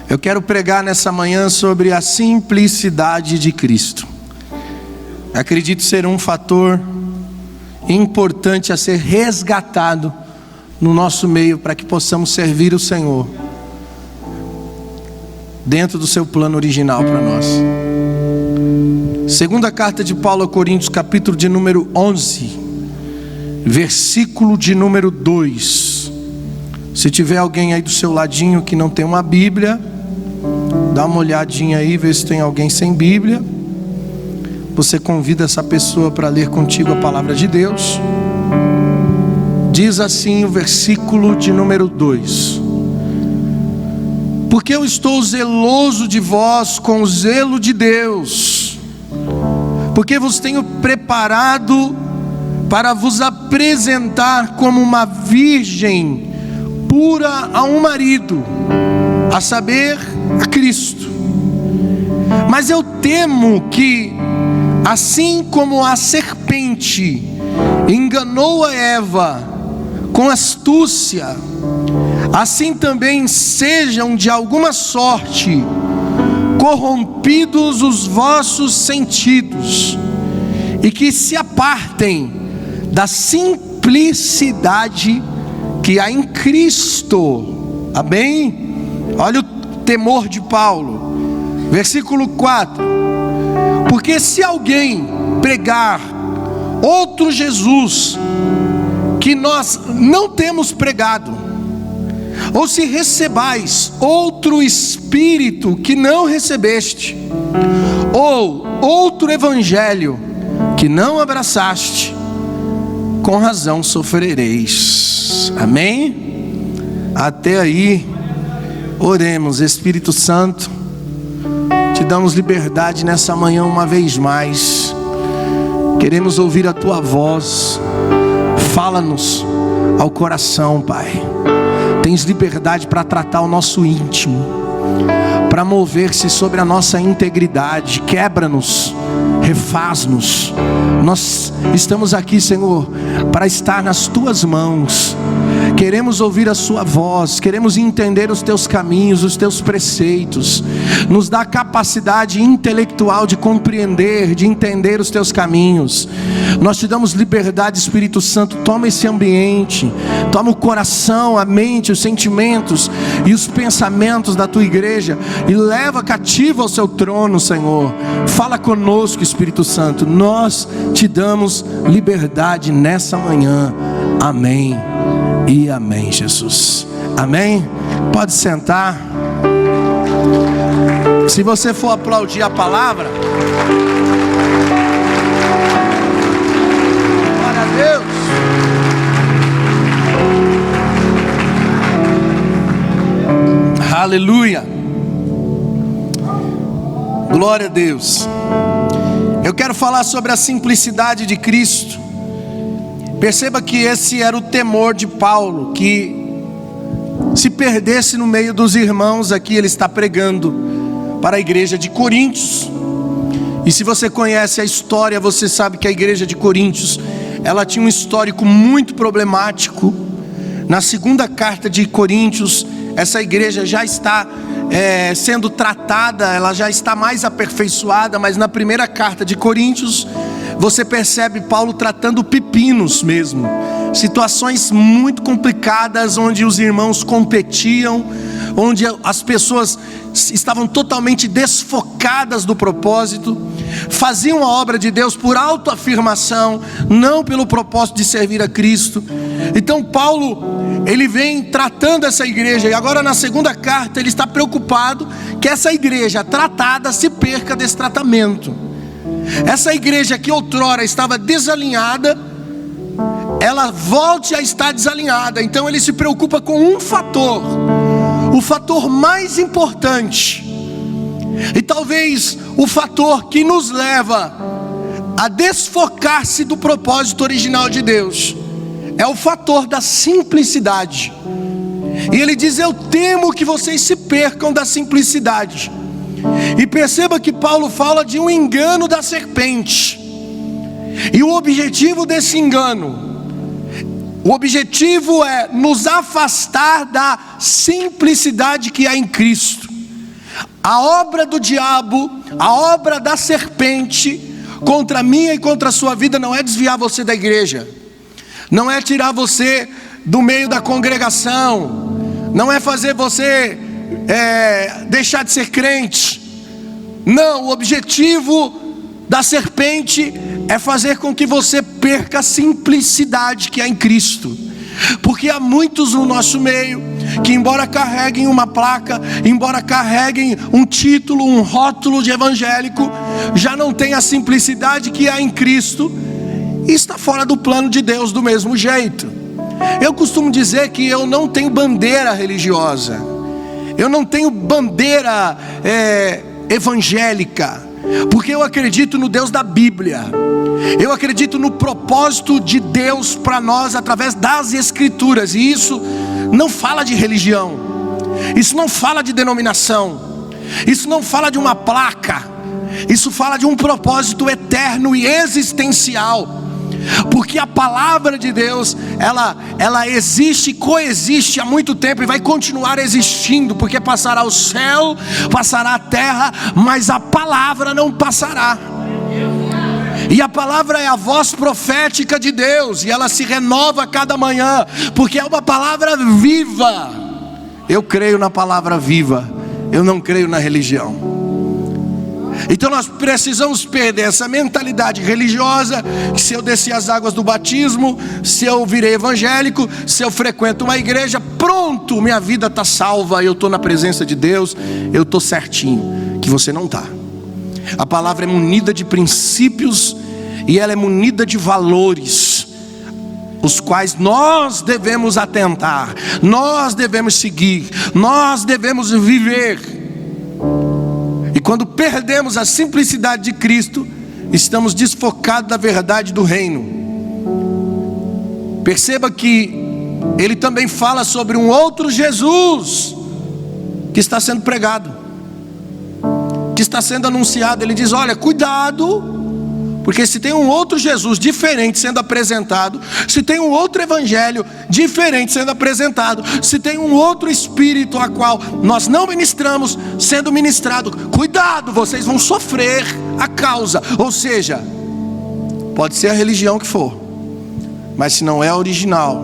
Eu quero pregar nessa manhã sobre a simplicidade de Cristo. Acredito ser um fator importante a ser resgatado no nosso meio, para que possamos servir o Senhor dentro do seu plano original para nós. Segunda carta de Paulo a Coríntios, capítulo de número 11, versículo de número 2. Se tiver alguém aí do seu ladinho que não tem uma Bíblia, dá uma olhadinha aí, vê se tem alguém sem Bíblia. Você convida essa pessoa para ler contigo a palavra de Deus. Diz assim o versículo de número 2: porque eu estou zeloso de vós com o zelo de Deus, porque vos tenho preparado para vos apresentar como uma virgem pura a um marido, a saber, a Cristo. Mas eu temo que, assim como a serpente enganou a Eva com astúcia, assim também sejam de alguma sorte corrompidos os vossos sentidos, e que se apartem da simplicidade que há em Cristo. Amém? Olha o temor de Paulo. Versículo 4: porque se alguém pregar outro Jesus que nós não temos pregado, ou se recebais outro Espírito que não recebeste, ou outro Evangelho que não abraçaste, com razão sofrereis. Amém? Até aí, oremos. Espírito Santo, te damos liberdade nessa manhã uma vez mais. Queremos ouvir a tua voz. Fala-nos ao coração, Pai. Tens liberdade para tratar o nosso íntimo, para mover-se sobre a nossa integridade. Quebra-nos, refaz-nos. Nós estamos aqui, Senhor, para estar nas tuas mãos. Queremos ouvir a sua voz, queremos entender os teus caminhos, os teus preceitos. Nos dá capacidade intelectual de compreender, de entender os teus caminhos. Nós te damos liberdade, Espírito Santo. Toma esse ambiente, toma o coração, a mente, os sentimentos e os pensamentos da tua igreja e leva cativo ao seu trono, Senhor. Fala conosco, Espírito Santo. Nós te damos liberdade nessa manhã. Amém e amém, Jesus. Amém? Pode sentar. Se você for aplaudir a palavra, glória a Deus. Aleluia. Glória a Deus. Eu quero falar sobre a simplicidade de Cristo. Perceba que esse era o temor de Paulo, que se perdesse no meio dos irmãos. Aqui ele está pregando para a igreja de Coríntios. E se você conhece a história, você sabe que a igreja de Coríntios, ela tinha um histórico muito problemático. Na segunda carta de Coríntios, essa igreja já está sendo tratada, ela já está mais aperfeiçoada. Mas na primeira carta de Coríntios, você percebe Paulo tratando pepinos mesmo, situações muito complicadas, onde os irmãos competiam, onde as pessoas estavam totalmente desfocadas do propósito, faziam a obra de Deus por autoafirmação, não pelo propósito de servir a Cristo. Então Paulo, ele vem tratando essa igreja, e agora na segunda carta ele está preocupado que essa igreja tratada se perca desse tratamento. Essa igreja que outrora estava desalinhada, ela volte a estar desalinhada. Então ele se preocupa com um fator, o fator mais importante, e talvez o fator que nos leva a desfocar-se do propósito original de Deus, é o fator da simplicidade. E ele diz: eu temo que vocês se percam da simplicidade. E perceba que Paulo fala de um engano da serpente. E o objetivo desse engano, o objetivo é nos afastar da simplicidade que há em Cristo. A obra do diabo, a obra da serpente contra a minha e contra a sua vida não é desviar você da igreja, não é tirar você do meio da congregação, não é fazer você deixar de ser crente. Não, o objetivo da serpente é fazer com que você perca a simplicidade que há em Cristo. Porque há muitos no nosso meio que, embora carreguem uma placa, embora carreguem um título, um rótulo de evangélico, já não tem a simplicidade que há em Cristo e está fora do plano de Deus do mesmo jeito. Eu costumo dizer que eu não tenho bandeira religiosa, eu não tenho bandeira evangélica, porque eu acredito no Deus da Bíblia. Eu acredito no propósito de Deus para nós através das Escrituras. E isso não fala de religião, isso não fala de denominação, isso não fala de uma placa, isso fala de um propósito eterno e existencial. Porque a palavra de Deus, ela existe, coexiste há muito tempo e vai continuar existindo, porque passará o céu, passará a terra, mas a palavra não passará. E a palavra é a voz profética de Deus, e ela se renova a cada manhã, porque é uma palavra viva. Eu creio na palavra viva, eu não creio na religião. Então nós precisamos perder essa mentalidade religiosa, que se eu descer as águas do batismo, se eu virei evangélico, se eu frequento uma igreja, pronto, minha vida está salva, eu estou na presença de Deus, eu estou certinho. Que você não está. A palavra é munida de princípios e ela é munida de valores, os quais nós devemos atentar, nós devemos seguir, nós devemos viver. E quando perdemos a simplicidade de Cristo, estamos desfocados da verdade do reino. Perceba que ele também fala sobre um outro Jesus que está sendo pregado, que está sendo anunciado. Ele diz: olha, cuidado, porque se tem um outro Jesus diferente sendo apresentado, se tem um outro evangelho diferente sendo apresentado, se tem um outro espírito a qual nós não ministramos sendo ministrado, cuidado, vocês vão sofrer a causa. Ou seja, pode ser a religião que for, mas se não é a original,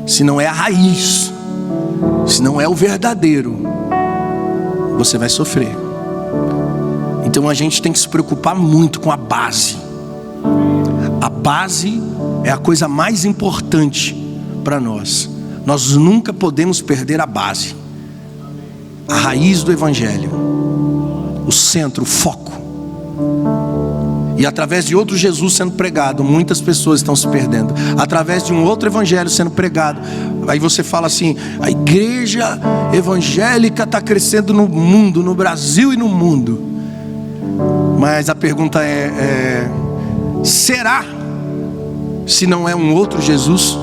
se não é a raiz, se não é o verdadeiro, você vai sofrer. Então a gente tem que se preocupar muito com a base. A base é a coisa mais importante para nós. Nós nunca podemos perder a base, a raiz do evangelho, o centro, o foco. E através de outro Jesus sendo pregado, muitas pessoas estão se perdendo. Através de um outro evangelho sendo pregado, aí você fala assim: a igreja evangélica está crescendo no mundo, no Brasil e no mundo. Mas a pergunta será se não é um outro Jesus,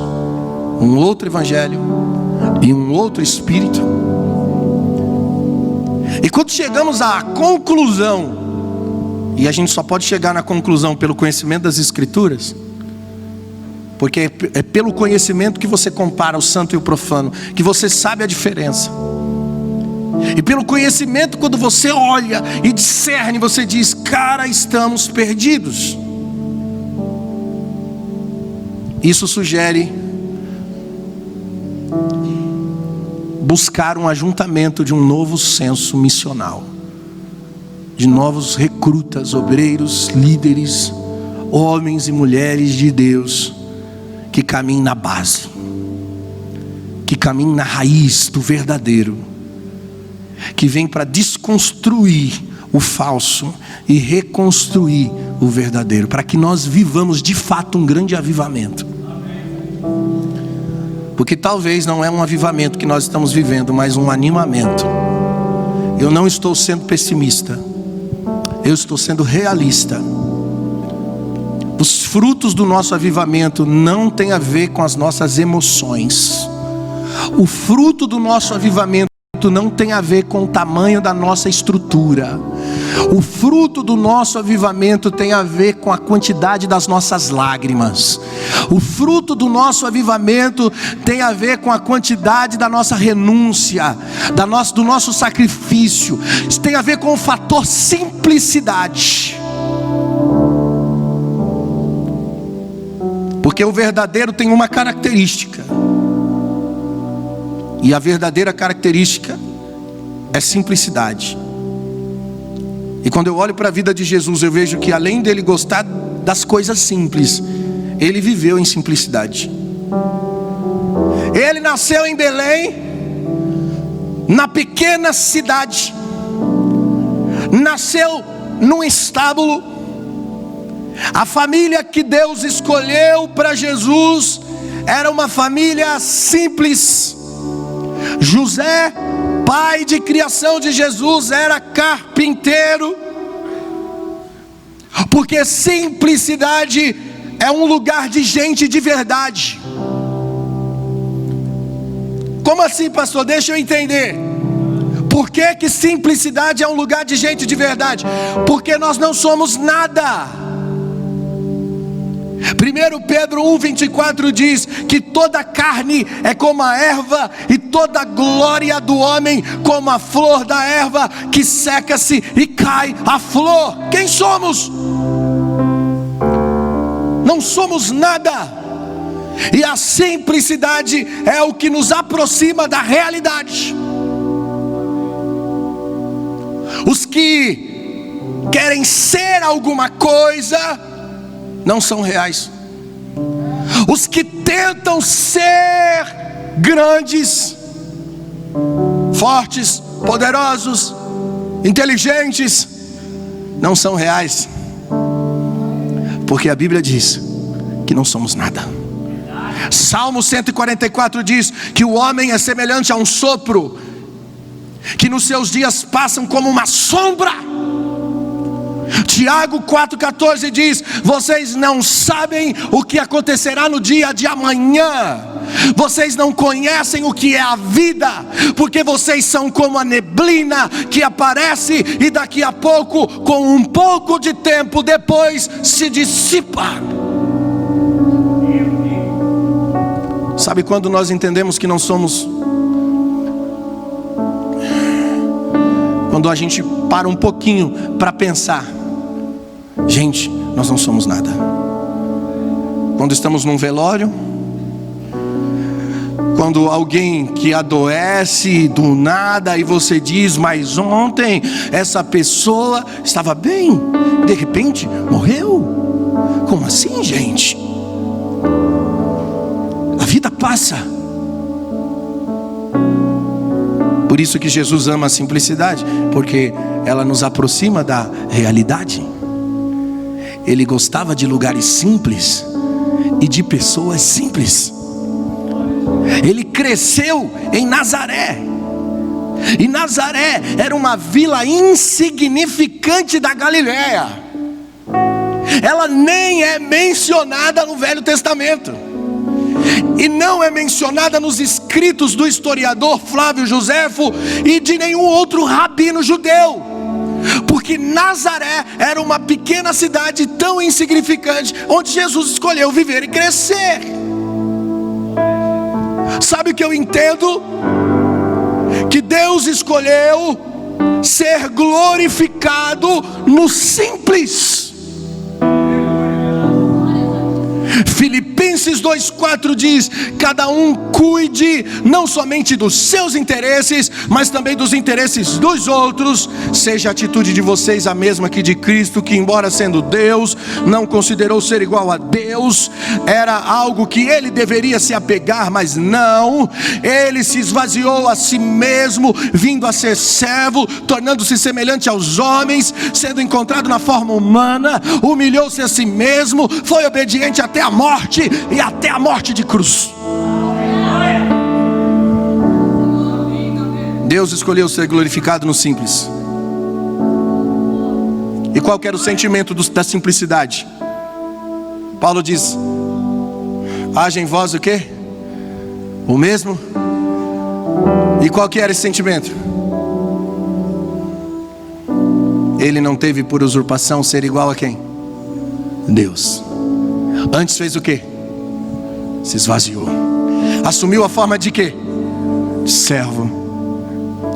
um outro evangelho e um outro espírito? E quando chegamos à conclusão, e a gente só pode chegar na conclusão pelo conhecimento das Escrituras, porque é pelo conhecimento que você compara o santo e o profano, que você sabe a diferença. E pelo conhecimento, quando você olha e discerne, você diz: cara, estamos perdidos. Isso sugere buscar um ajuntamento de um novo senso missional, de novos recrutas, obreiros, líderes, homens e mulheres de Deus, que caminhem na base, que caminhem na raiz do verdadeiro, que vem para desconstruir o falso e reconstruir o verdadeiro, para que nós vivamos de fato um grande avivamento. Porque talvez não é um avivamento que nós estamos vivendo, mas um animamento. Eu não estou sendo pessimista, eu estou sendo realista. Os frutos do nosso avivamento não tem a ver com as nossas emoções. O fruto do nosso avivamento não tem a ver com o tamanho da nossa estrutura. O fruto do nosso avivamento tem a ver com a quantidade das nossas lágrimas. O fruto do nosso avivamento tem a ver com a quantidade da nossa renúncia, do nosso sacrifício. Isso tem a ver com o fator simplicidade. Porque o verdadeiro tem uma característica, e a verdadeira característica é simplicidade. E quando eu olho para a vida de Jesus, eu vejo que além dele gostar das coisas simples, ele viveu em simplicidade. Ele nasceu em Belém, na pequena cidade, nasceu num estábulo. A família que Deus escolheu para Jesus era uma família simples. José, pai de criação de Jesus, era carpinteiro. Porque simplicidade é um lugar de gente de verdade. Como assim, pastor? Deixa eu entender. Por que simplicidade é um lugar de gente de verdade? Porque nós não somos nada. 1 Pedro 1,24 diz que toda carne é como a erva, e toda glória do homem como a flor da erva, que seca-se e cai a flor. Quem somos? Não somos nada. E a simplicidade é o que nos aproxima da realidade. Os que querem ser alguma coisa não são reais. Os que tentam ser grandes, fortes, poderosos, inteligentes, não são reais. Porque a Bíblia diz que não somos nada. Salmo 144 diz que o homem é semelhante a um sopro, que nos seus dias passam como uma sombra. Tiago 4,14 diz: vocês não sabem o que acontecerá no dia de amanhã. Vocês não conhecem o que é a vida, porque vocês são como a neblina que aparece e daqui a pouco, com um pouco de tempo depois, se dissipa. Sabe quando nós entendemos que não somos? Quando a gente para um pouquinho para pensar: gente, nós não somos nada. Quando estamos num velório, quando alguém que adoece do nada, e você diz: mas ontem essa pessoa estava bem, de repente morreu. Como assim, gente? A vida passa. Por isso que Jesus ama a simplicidade, porque ela nos aproxima da realidade. Ele gostava de lugares simples e de pessoas simples. Ele cresceu em Nazaré, e Nazaré era uma vila insignificante da Galileia. Ela nem é mencionada no Velho Testamento, e não é mencionada nos escritos do historiador Flávio Joséfo e de nenhum outro rabino judeu. Porque Nazaré era uma pequena cidade tão insignificante, onde Jesus escolheu viver e crescer. Sabe o que eu entendo? Que Deus escolheu ser glorificado no simples. Filipenses 2,4 diz: cada um cuide não somente dos seus interesses, mas também dos interesses dos outros. Seja a atitude de vocês a mesma que de Cristo, que embora sendo Deus, não considerou ser igual a Deus. Era algo que ele deveria se apegar, mas não. Ele se esvaziou a si mesmo, vindo a ser servo, tornando-se semelhante aos homens, sendo encontrado na forma humana, humilhou-se a si mesmo, foi obediente até a morte, e até a morte de cruz. Deus escolheu ser glorificado no simples. E qual que era o sentimento da simplicidade? Paulo diz: haja em vós o quê? O mesmo E qual que era esse sentimento? Ele não teve por usurpação ser igual a quem? Deus. Antes fez o quê? Se esvaziou. Assumiu a forma de quê? De servo.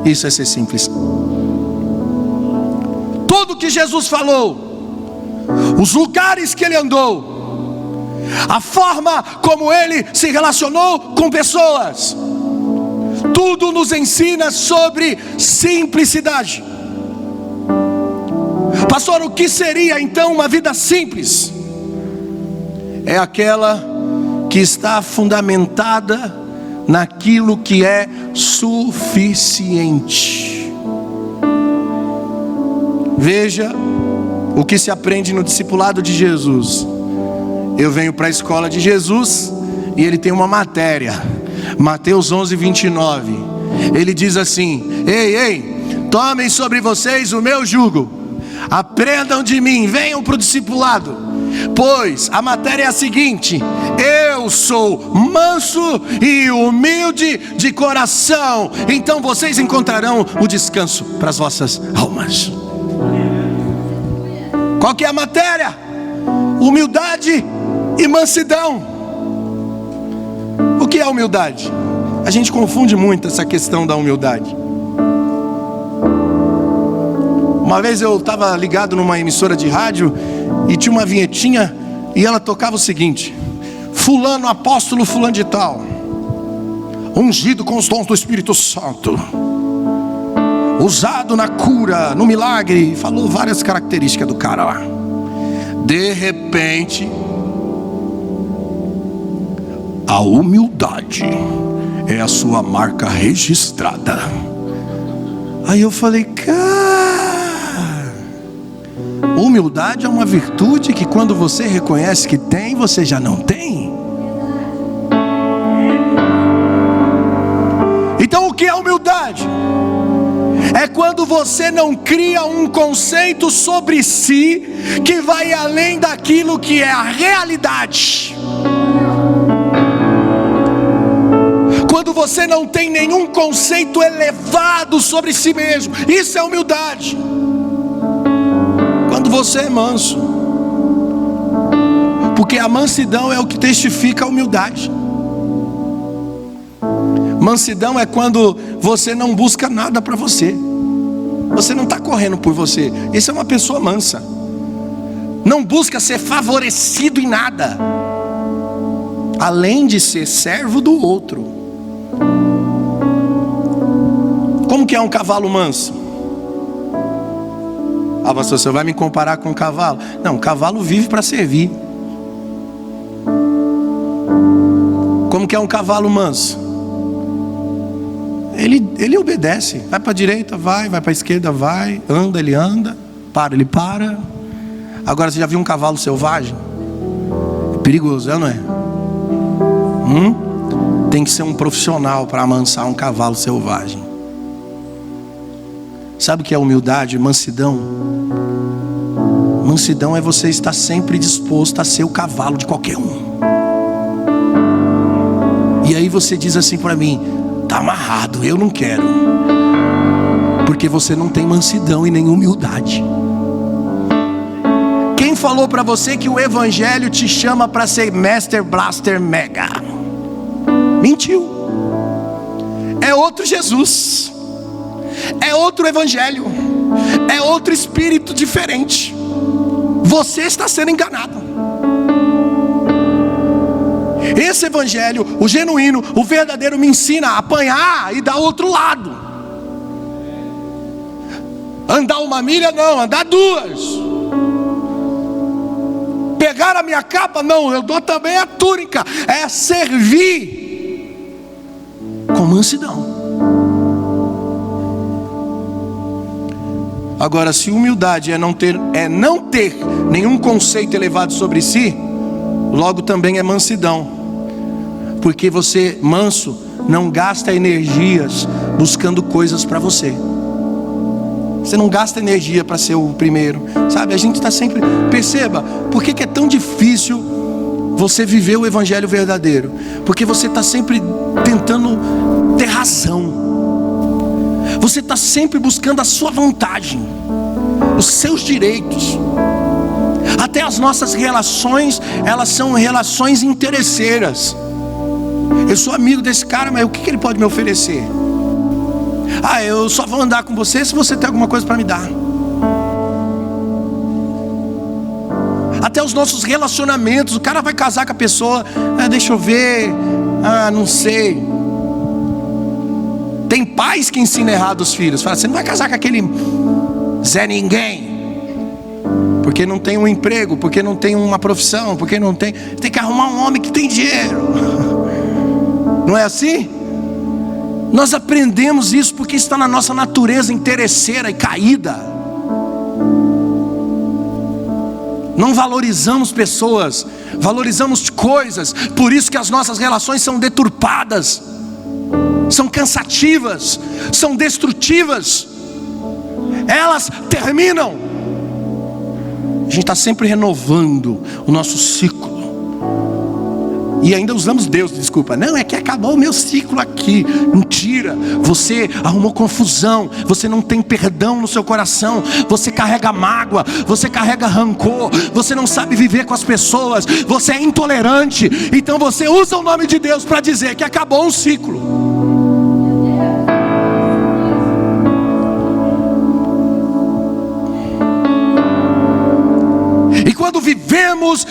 Isso é ser simples. Tudo que Jesus falou, os lugares que ele andou, a forma como ele se relacionou com pessoas, tudo nos ensina sobre simplicidade. Pastor, o que seria então uma vida simples? É aquela que está fundamentada naquilo que é suficiente. Veja o que se aprende no discipulado de Jesus. Eu venho para a escola de Jesus e ele tem uma matéria, Mateus 11:29. Ele diz assim: ei, tomem sobre vocês o meu jugo, aprendam de mim, venham para o discipulado, pois a matéria é a seguinte: eu sou manso e humilde de coração, então vocês encontrarão o descanso para as vossas almas. Qual que é a matéria? Humildade e mansidão. O que é humildade? A gente confunde muito essa questão da humildade. Uma vez eu estava ligado numa emissora de rádio e tinha uma vinhetinha e ela tocava o seguinte: fulano, apóstolo fulano de tal, ungido com os dons do Espírito Santo, usado na cura, no milagre. Falou várias características do cara lá. De repente, a humildade é a sua marca registrada. Aí eu falei: cara, humildade é uma virtude que quando você reconhece que tem, você já não tem. Então o que é humildade? É quando você não cria um conceito sobre si que vai além daquilo que é a realidade. Quando você não tem nenhum conceito elevado sobre si mesmo, isso é humildade. Quando você é manso, porque a mansidão é o que testifica a humildade. Mansidão é quando você não busca nada para você, você não está correndo por você. Isso é uma pessoa mansa. Não busca ser favorecido em nada, além de ser servo do outro. Como que é um cavalo manso? Ah, pastor, você vai me comparar com um cavalo? Não, o cavalo vive para servir. Como que é um cavalo manso? Ele obedece. Vai para a direita, vai para a esquerda, vai. Anda, ele anda. Para, ele para. Agora, você já viu um cavalo selvagem? É perigoso, não é? Tem que ser um profissional para amansar um cavalo selvagem. Sabe o que é humildade? Mansidão. Mansidão é você estar sempre disposto a ser o cavalo de qualquer um. E aí você diz assim para mim: está amarrado, eu não quero. Porque você não tem mansidão e nem humildade. Quem falou para você que o evangelho te chama para ser Master Blaster Mega? Mentiu. É outro Jesus, é outro evangelho, é outro espírito diferente. Você está sendo enganado. Esse evangelho, o genuíno, o verdadeiro, me ensina a apanhar e dar outro lado. Andar uma milha não, andar duas. Pegar a minha capa não, eu dou também a túnica. É servir com mansidão. Agora, se humildade é não ter nenhum conceito elevado sobre si, logo também é mansidão. Porque você, manso, não gasta energias buscando coisas para você. Você não gasta energia para ser o primeiro. Sabe, a gente está sempre... Perceba, por que é tão difícil você viver o evangelho verdadeiro? Porque você está sempre tentando ter razão. Você está sempre buscando a sua vantagem, os seus direitos. Até as nossas relações, elas são relações interesseiras. Eu sou amigo desse cara, mas o que ele pode me oferecer? Eu só vou andar com você se você tem alguma coisa para me dar. Até os nossos relacionamentos, o cara vai casar com a pessoa, deixa eu ver, não sei. Tem pais que ensinam errado os filhos. Fala, você não vai casar com aquele Zé Ninguém, porque não tem um emprego, porque não tem uma profissão, porque não tem. Tem que arrumar um homem que tem dinheiro. Não é assim? Nós aprendemos isso porque está na nossa natureza interesseira e caída. Não valorizamos pessoas, valorizamos coisas. Por isso que as nossas relações são deturpadas, são cansativas, são destrutivas. Elas terminam. A gente está sempre renovando o nosso ciclo. E ainda usamos Deus, desculpa. Não, é que acabou o meu ciclo aqui. Mentira. Você arrumou confusão. Você não tem perdão no seu coração. Você carrega mágoa. Você carrega rancor. Você não sabe viver com as pessoas. Você é intolerante. Então você usa o nome de Deus para dizer que acabou um ciclo. E quando vivemos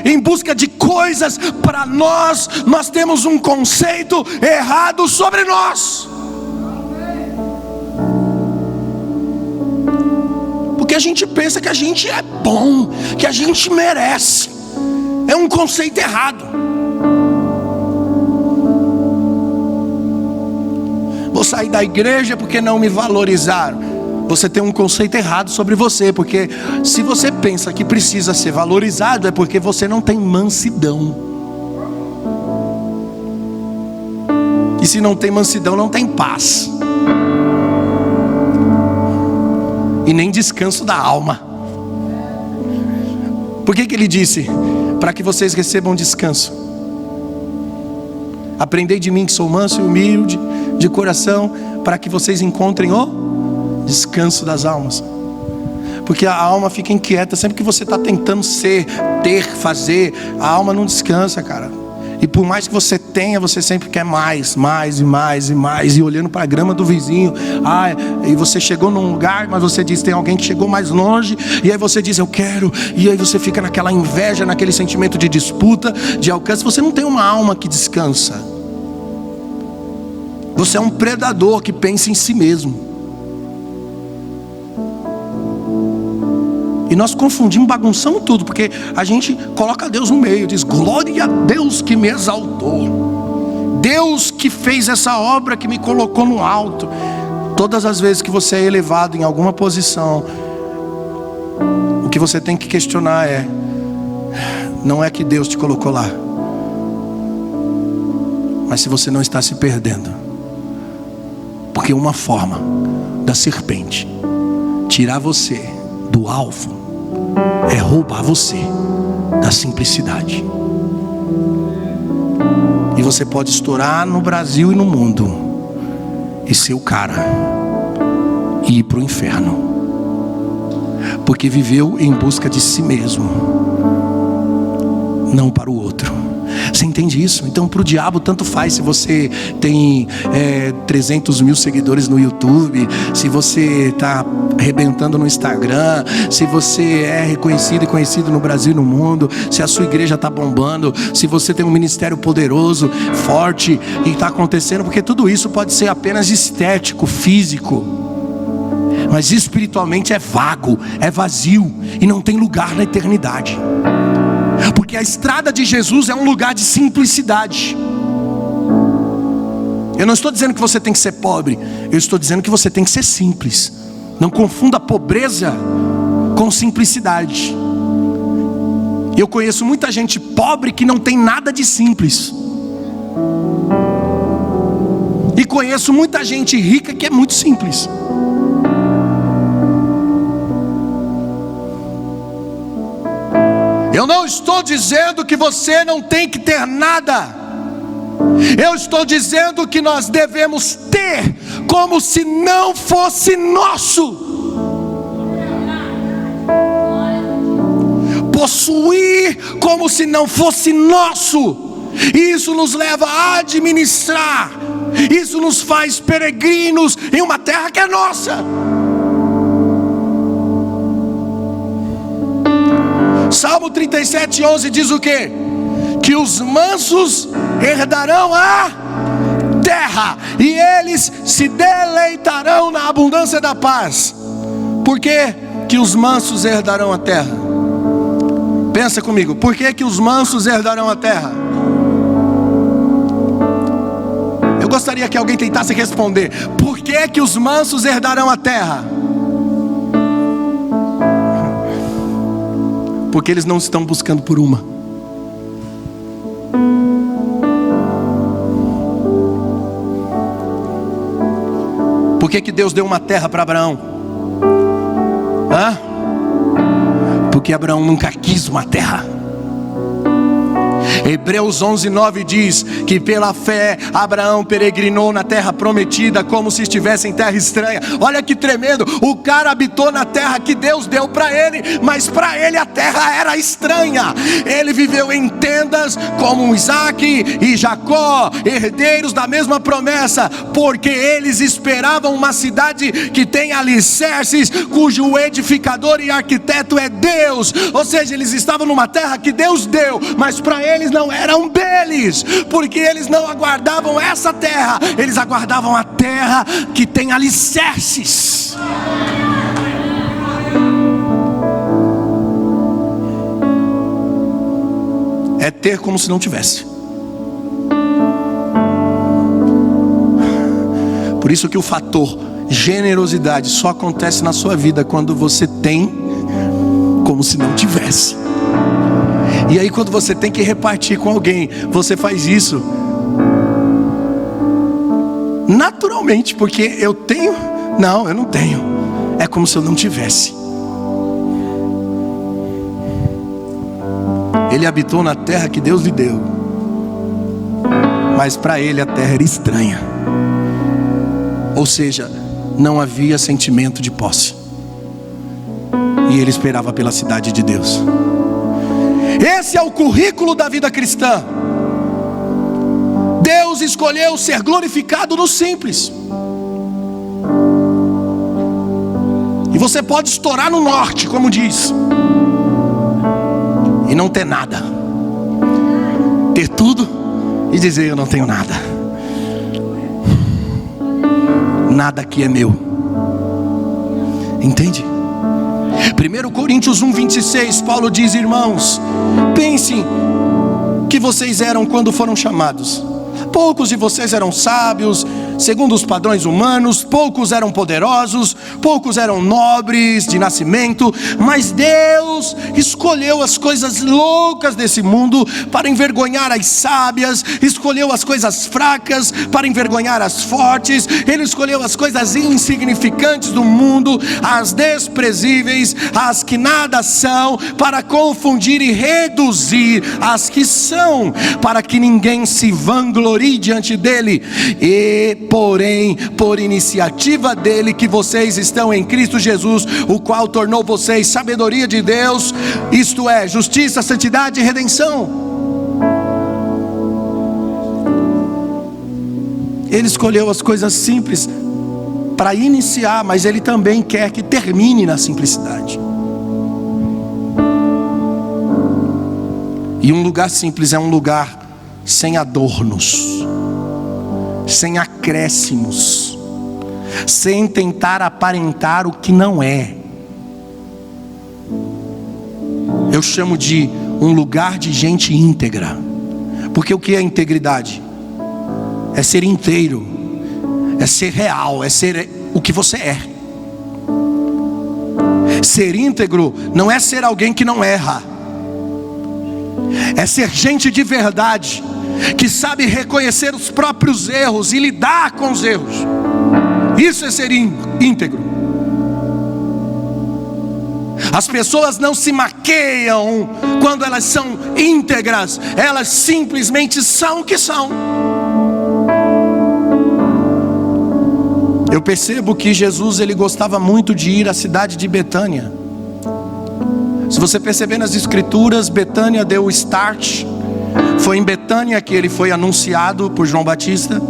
em busca de coisas para nós temos um conceito errado sobre nós. Porque a gente pensa que a gente é bom, que a gente merece. É um conceito errado. Vou sair da igreja porque não me valorizaram. Você tem um conceito errado sobre você, porque se você pensa que precisa ser valorizado, é porque você não tem mansidão. E se não tem mansidão, não tem paz. E nem descanso da alma. Por que ele disse? Para que vocês recebam descanso. Aprendei de mim que sou manso e humilde de coração, para que vocês encontrem o descanso das almas. Porque a alma fica inquieta sempre que você está tentando ser, ter, fazer. A alma não descansa, cara. E por mais que você tenha, você sempre quer mais, mais e mais e mais. E olhando para a grama do vizinho. E você chegou num lugar, mas você diz, tem alguém que chegou mais longe. E aí você diz, eu quero. E aí você fica naquela inveja, naquele sentimento de disputa, de alcance. Você não tem uma alma que descansa. Você é um predador que pensa em si mesmo. E nós confundimos, bagunçamos tudo, porque a gente coloca Deus no meio, diz, glória a Deus que me exaltou, Deus que fez essa obra, que me colocou no alto. Todas as vezes que você é elevado em alguma posição, o que você tem que questionar não é que Deus te colocou lá, mas se você não está se perdendo. Porque uma forma da serpente tirar você do alvo é roubar você da simplicidade. E você pode estourar no Brasil e no mundo e ser o cara e ir para o inferno, porque viveu em busca de si mesmo, não para o outro. Você entende isso? Então para o diabo tanto faz se você tem 300 mil seguidores no YouTube, se você está arrebentando no Instagram, se você é reconhecido e conhecido no Brasil e no mundo, se a sua igreja está bombando, se você tem um ministério poderoso, forte e está acontecendo, porque tudo isso pode ser apenas estético, físico, mas espiritualmente é vago, é vazio e não tem lugar na eternidade. Porque a estrada de Jesus é um lugar de simplicidade. Eu não estou dizendo que você tem que ser pobre, eu estou dizendo que você tem que ser simples. Não confunda pobreza com simplicidade. Eu conheço muita gente pobre que não tem nada de simples. E conheço muita gente rica que é muito simples. Eu não estou dizendo que você não tem que ter nada. Eu estou dizendo que nós devemos ter como se não fosse nosso. Possuir como se não fosse nosso. Isso nos leva a administrar. Isso nos faz peregrinos em uma terra que é nossa. Salmo 37:11 diz o quê? Que os mansos herdarão a terra, e eles se deleitarão na abundância da paz. Por que os mansos herdarão a terra? Pensa comigo, por que os mansos herdarão a terra? Eu gostaria que alguém tentasse responder. Por que os mansos herdarão a terra? Porque eles não estão buscando por uma. Por que Deus deu uma terra para Abraão? Porque Abraão nunca quis uma terra. Hebreus 11:9 diz que pela fé Abraão peregrinou na terra prometida como se estivesse em terra estranha. Olha que tremendo, o cara habitou na terra que Deus deu para ele, mas para ele a terra era estranha. Ele viveu em tendas como Isaac e Jacó, herdeiros da mesma promessa, porque eles esperavam uma cidade que tem alicerces, cujo edificador e arquiteto é Deus. Ou seja, eles estavam numa terra que Deus deu, mas para eles não eram deles, porque eles não aguardavam essa terra, eles aguardavam a terra que tem alicerces. É ter como se não tivesse. Por isso que o fator generosidade só acontece na sua vida quando você tem como se não tivesse. E aí quando você tem que repartir com alguém, você faz isso naturalmente, porque eu tenho, não, eu não tenho. É como se eu não tivesse. Ele habitou na terra que Deus lhe deu, mas para ele a terra era estranha. Ou seja, não havia sentimento de posse. E ele esperava pela cidade de Deus. Esse é o currículo da vida cristã. Deus escolheu ser glorificado no simples. E você pode estourar no norte, como diz, e não ter nada. Ter tudo e dizer eu não tenho nada. Nada aqui é meu. Entende? 1 Coríntios 1:26, Paulo diz: irmãos, pensem que vocês eram quando foram chamados. Poucos de vocês eram sábios, segundo os padrões humanos, poucos eram poderosos, poucos eram nobres de nascimento, mas Deus escolheu as coisas loucas desse mundo para envergonhar as sábias, escolheu as coisas fracas para envergonhar as fortes, Ele escolheu as coisas insignificantes do mundo, as desprezíveis, as que nada são, para confundir e reduzir as que são, para que ninguém se vanglorie diante dele. E porém, por iniciativa dele, que vocês estão em Cristo Jesus, o qual tornou vocês sabedoria de Deus, isto é, justiça, santidade e redenção. Ele escolheu as coisas simples para iniciar, mas ele também quer que termine na simplicidade. E um lugar simples é um lugar sem adornos, sem acréscimos, sem tentar aparentar o que não é. Eu chamo de um lugar de gente íntegra. Porque o que é integridade? É ser inteiro, é ser real, é ser o que você é. Ser íntegro não é ser alguém que não erra, é ser gente de verdade, que sabe reconhecer os próprios erros e lidar com os erros. Isso é ser íntegro. As pessoas não se maqueiam quando elas são íntegras, elas simplesmente são o que são. Eu percebo que Jesus, ele gostava muito de ir à cidade de Betânia. Se você perceber nas escrituras, Betânia deu o start. Foi em Betânia que ele foi anunciado por João Batista.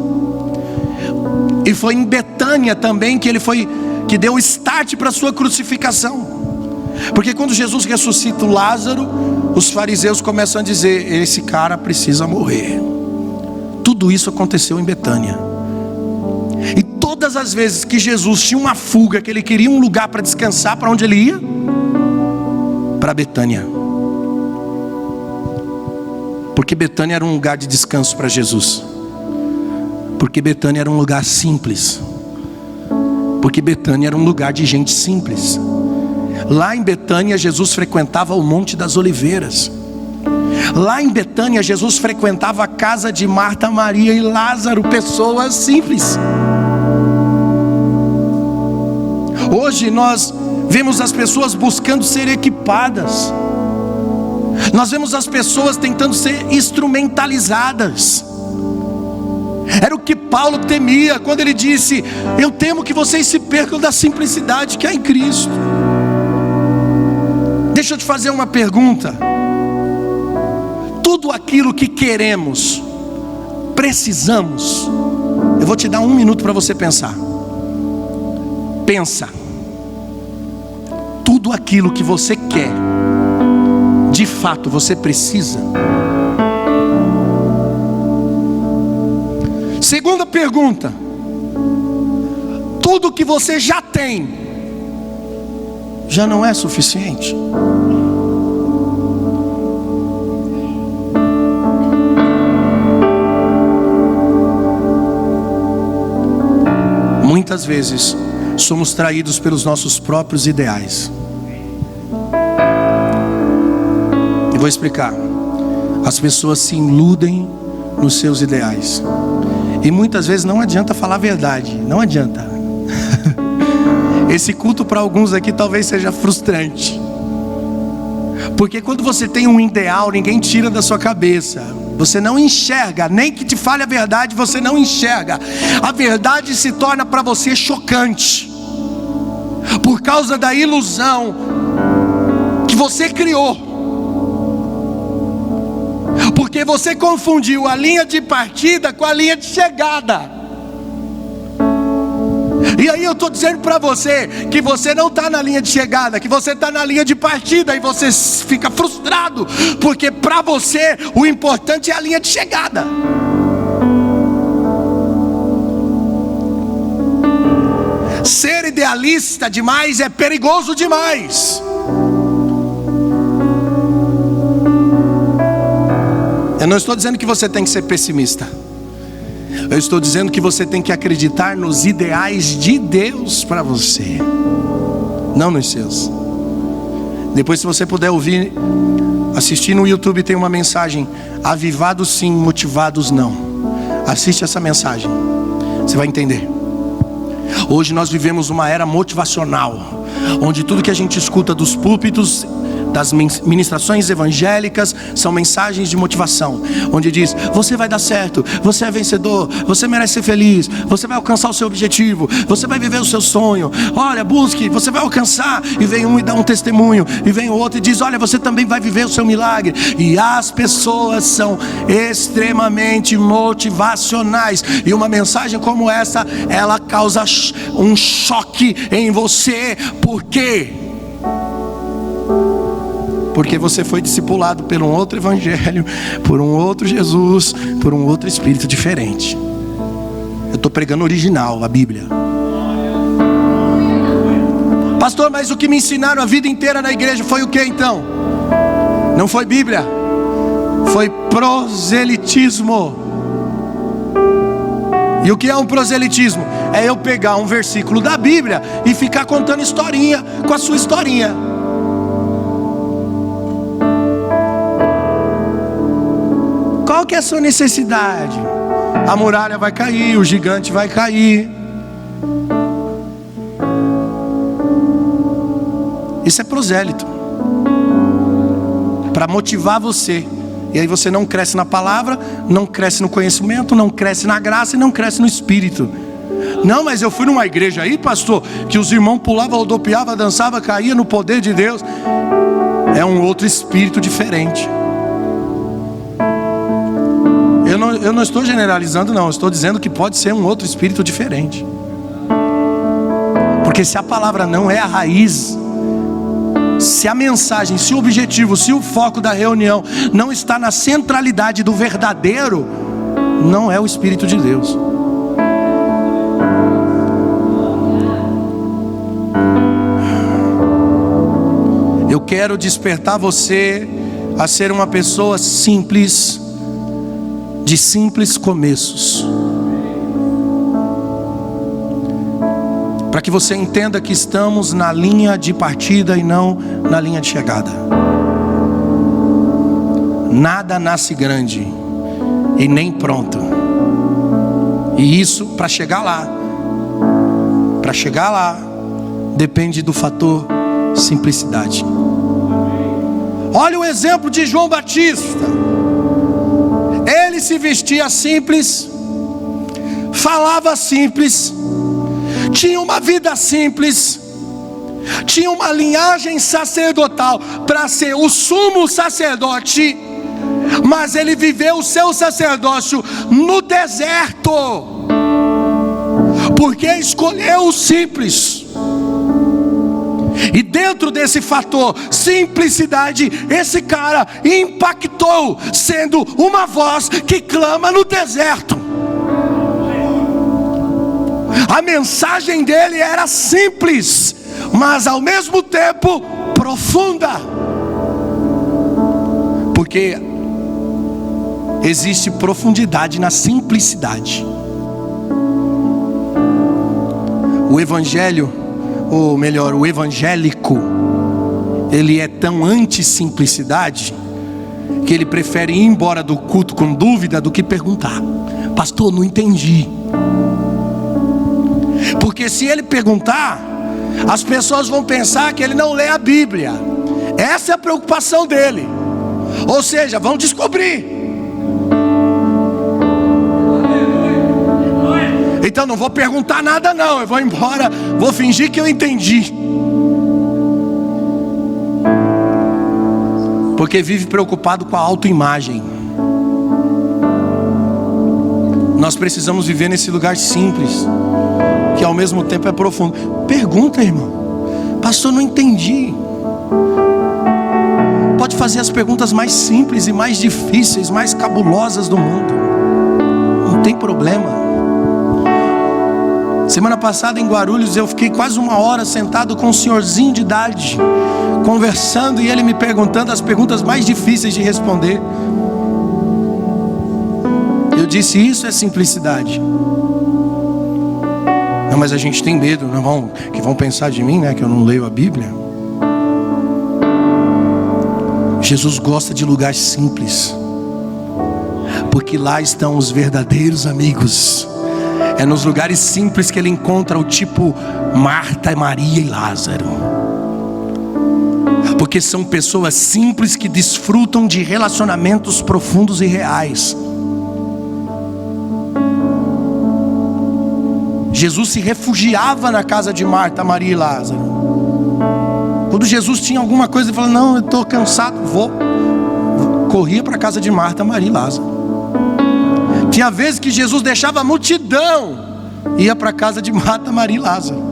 E foi em Betânia também que deu o start para a sua crucificação. Porque quando Jesus ressuscita o Lázaro, os fariseus começam a dizer: esse cara precisa morrer. Tudo isso aconteceu em Betânia. E todas as vezes que Jesus tinha uma fuga, que ele queria um lugar para descansar, para onde ele ia? Para Betânia. Porque Betânia era um lugar de descanso para Jesus. Porque Betânia era um lugar simples. Porque Betânia era um lugar de gente simples. Lá em Betânia, Jesus frequentava o Monte das Oliveiras. Lá em Betânia, Jesus frequentava a casa de Marta, Maria e Lázaro, pessoas simples. Hoje nós vemos as pessoas buscando ser equipadas. Nós vemos as pessoas tentando ser instrumentalizadas. Era o que Paulo temia quando ele disse: eu temo que vocês se percam da simplicidade que há em Cristo. Deixa eu te fazer uma pergunta. Tudo aquilo que queremos, precisamos. Eu vou te dar 1 minuto para você pensar. Pensa. Tudo aquilo que você quer, de fato você precisa? Segunda pergunta: tudo que você já tem, já não é suficiente? Muitas vezes somos traídos pelos nossos próprios ideais. Eu vou explicar. As pessoas se iludem nos seus ideais. E muitas vezes não adianta falar a verdade. Não adianta. Esse culto para alguns aqui talvez seja frustrante. Porque quando você tem um ideal, ninguém tira da sua cabeça. Você não enxerga, nem que te fale a verdade, você não enxerga. A verdade se torna para você chocante, por causa da ilusão que você criou. Porque você confundiu a linha de partida com a linha de chegada. E aí eu estou dizendo para você que você não está na linha de chegada, que você está na linha de partida, e você fica frustrado, porque para você o importante é a linha de chegada. Ser idealista demais é perigoso demais. Eu não estou dizendo que você tem que ser pessimista. Eu estou dizendo que você tem que acreditar nos ideais de Deus para você, não nos seus. Depois, se você puder ouvir, assistir no YouTube, tem uma mensagem: avivados sim, motivados não. Assiste essa mensagem, você vai entender. Hoje nós vivemos uma era motivacional, onde tudo que a gente escuta dos púlpitos, das ministrações evangélicas, são mensagens de motivação, onde diz: você vai dar certo, você é vencedor, você merece ser feliz, você vai alcançar o seu objetivo, você vai viver o seu sonho, olha, busque, você vai alcançar. E vem um e dá um testemunho, e vem o outro e diz: olha, você também vai viver o seu milagre. E as pessoas são extremamente motivacionais, e uma mensagem como essa, ela causa um choque em você. Por quê? Porque você foi discipulado por um outro evangelho, por um outro Jesus, por um outro espírito diferente. Eu estou pregando original, a Bíblia. Pastor, mas o que me ensinaram a vida inteira na igreja foi o que então? Não foi Bíblia, foi proselitismo. E o que é um proselitismo? É eu pegar um versículo da Bíblia e ficar contando historinha com a sua historinha. Qual que é a sua necessidade? A muralha vai cair, o gigante vai cair. Isso é prosélito, para motivar você. E aí você não cresce na palavra, não cresce no conhecimento, não cresce na graça e não cresce no espírito. Não, mas eu fui numa igreja aí, pastor, que os irmãos pulavam, rodopiavam, dançavam, caía no poder de Deus. É um outro espírito diferente. Eu não estou generalizando, não. Eu estou dizendo que pode ser um outro espírito diferente. Porque se a palavra não é a raiz, se a mensagem, se o objetivo, se o foco da reunião não está na centralidade do verdadeiro, não é o Espírito de Deus. Eu quero despertar você a ser uma pessoa simples, de simples começos, para que você entenda que estamos na linha de partida e não na linha de chegada. Nada nasce grande e nem pronto. E isso, para chegar lá, depende do fator simplicidade. Olha o exemplo de João Batista. Ele se vestia simples, falava simples, tinha uma vida simples, tinha uma linhagem sacerdotal para ser o sumo sacerdote, mas ele viveu o seu sacerdócio no deserto, porque escolheu o simples. E dentro desse fator simplicidade, esse cara impactou, sendo uma voz que clama no deserto. A mensagem dele era simples, mas ao mesmo tempo profunda, porque existe profundidade na simplicidade. O evangelho, ou melhor, o evangélico, ele é tão anti-simplicidade que ele prefere ir embora do culto com dúvida do que perguntar. Pastor, não entendi. Porque se ele perguntar, as pessoas vão pensar que ele não lê a Bíblia. Essa é a preocupação dele. Ou seja, vão descobrir. Então não vou perguntar nada não, eu vou embora, vou fingir que eu entendi. Porque vive preocupado com a autoimagem. Nós precisamos viver nesse lugar simples, que ao mesmo tempo é profundo. Pergunta, irmão. Pastor, não entendi. Pode fazer as perguntas mais simples e mais difíceis, mais cabulosas do mundo. Não tem problema. Semana passada em Guarulhos eu fiquei quase 1 hora sentado com um senhorzinho de idade, conversando, e ele me perguntando as perguntas mais difíceis de responder. Eu disse, isso é simplicidade. Não, mas a gente tem medo, não que vão pensar de mim, né, que eu não leio a Bíblia. Jesus gosta de lugares simples, porque lá estão os verdadeiros amigos. É nos lugares simples que ele encontra o tipo Marta, Maria e Lázaro. Porque são pessoas simples que desfrutam de relacionamentos profundos e reais. Jesus se refugiava na casa de Marta, Maria e Lázaro. Quando Jesus tinha alguma coisa, ele falava, não, eu estou cansado, corria para a casa de Marta, Maria e Lázaro. Tinha vezes que Jesus deixava a multidão, ia para a casa de Marta, Maria e Lázaro,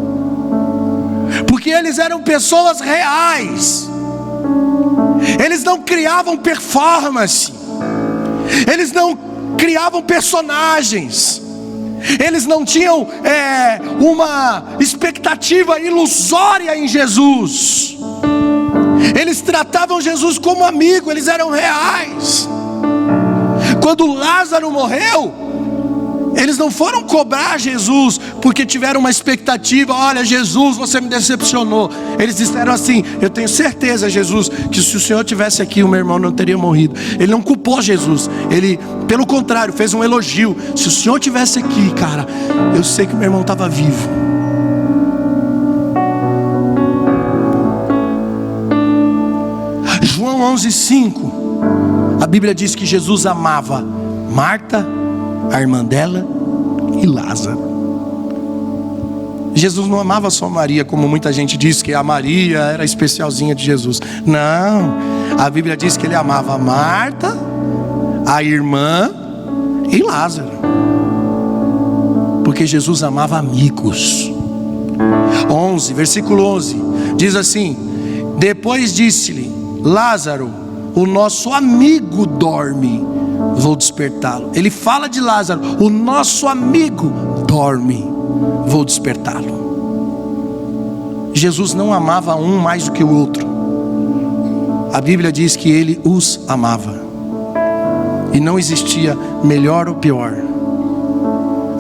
porque eles eram pessoas reais. Eles não criavam performance, eles não criavam personagens, eles não tinham uma expectativa ilusória em Jesus. Eles tratavam Jesus como amigo, eles eram reais. Quando Lázaro morreu, eles não foram cobrar Jesus porque tiveram uma expectativa. Olha, Jesus, você me decepcionou. Eles disseram assim, eu tenho certeza, Jesus, que se o Senhor tivesse aqui, o meu irmão não teria morrido. Ele não culpou Jesus, ele, pelo contrário, fez um elogio. Se o Senhor tivesse aqui, cara, eu sei que o meu irmão estava vivo. João 11:5, a Bíblia diz que Jesus amava Marta, a irmã dela, e Lázaro. Jesus não amava só Maria, como muita gente diz que a Maria era a especialzinha de Jesus. Não, a Bíblia diz que ele amava a Marta, a irmã e Lázaro, porque Jesus amava amigos. 11, versículo 11, diz assim: depois disse-lhe: Lázaro, o nosso amigo dorme, vou despertá-lo. Ele fala de Lázaro: o nosso amigo dorme, vou despertá-lo. Jesus não amava um mais do que o outro. A Bíblia diz que ele os amava, e não existia melhor ou pior.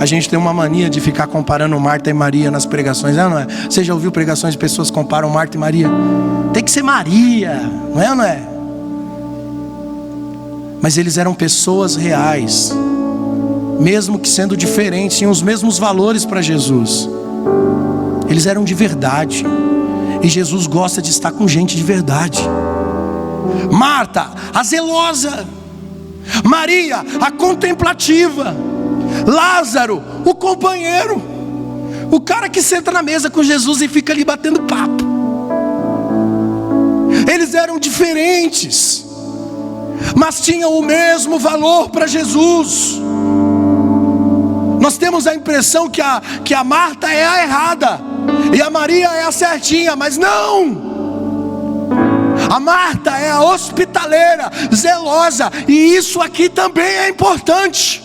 A gente tem uma mania de ficar comparando Marta e Maria nas pregações, não é? Você já ouviu pregações de pessoas que comparam Marta e Maria? Tem que ser Maria, não é ou não é? Mas eles eram pessoas reais, mesmo que sendo diferentes, tinham os mesmos valores para Jesus. Eles eram de verdade, e Jesus gosta de estar com gente de verdade. Marta, a zelosa; Maria, a contemplativa; Lázaro, o companheiro, o cara que senta na mesa com Jesus e fica ali batendo papo. Eles eram diferentes, mas tinham o mesmo valor para Jesus. Nós temos a impressão que a Marta é a errada e a Maria é a certinha, mas não. A Marta é a hospitaleira, zelosa, e isso aqui também é importante.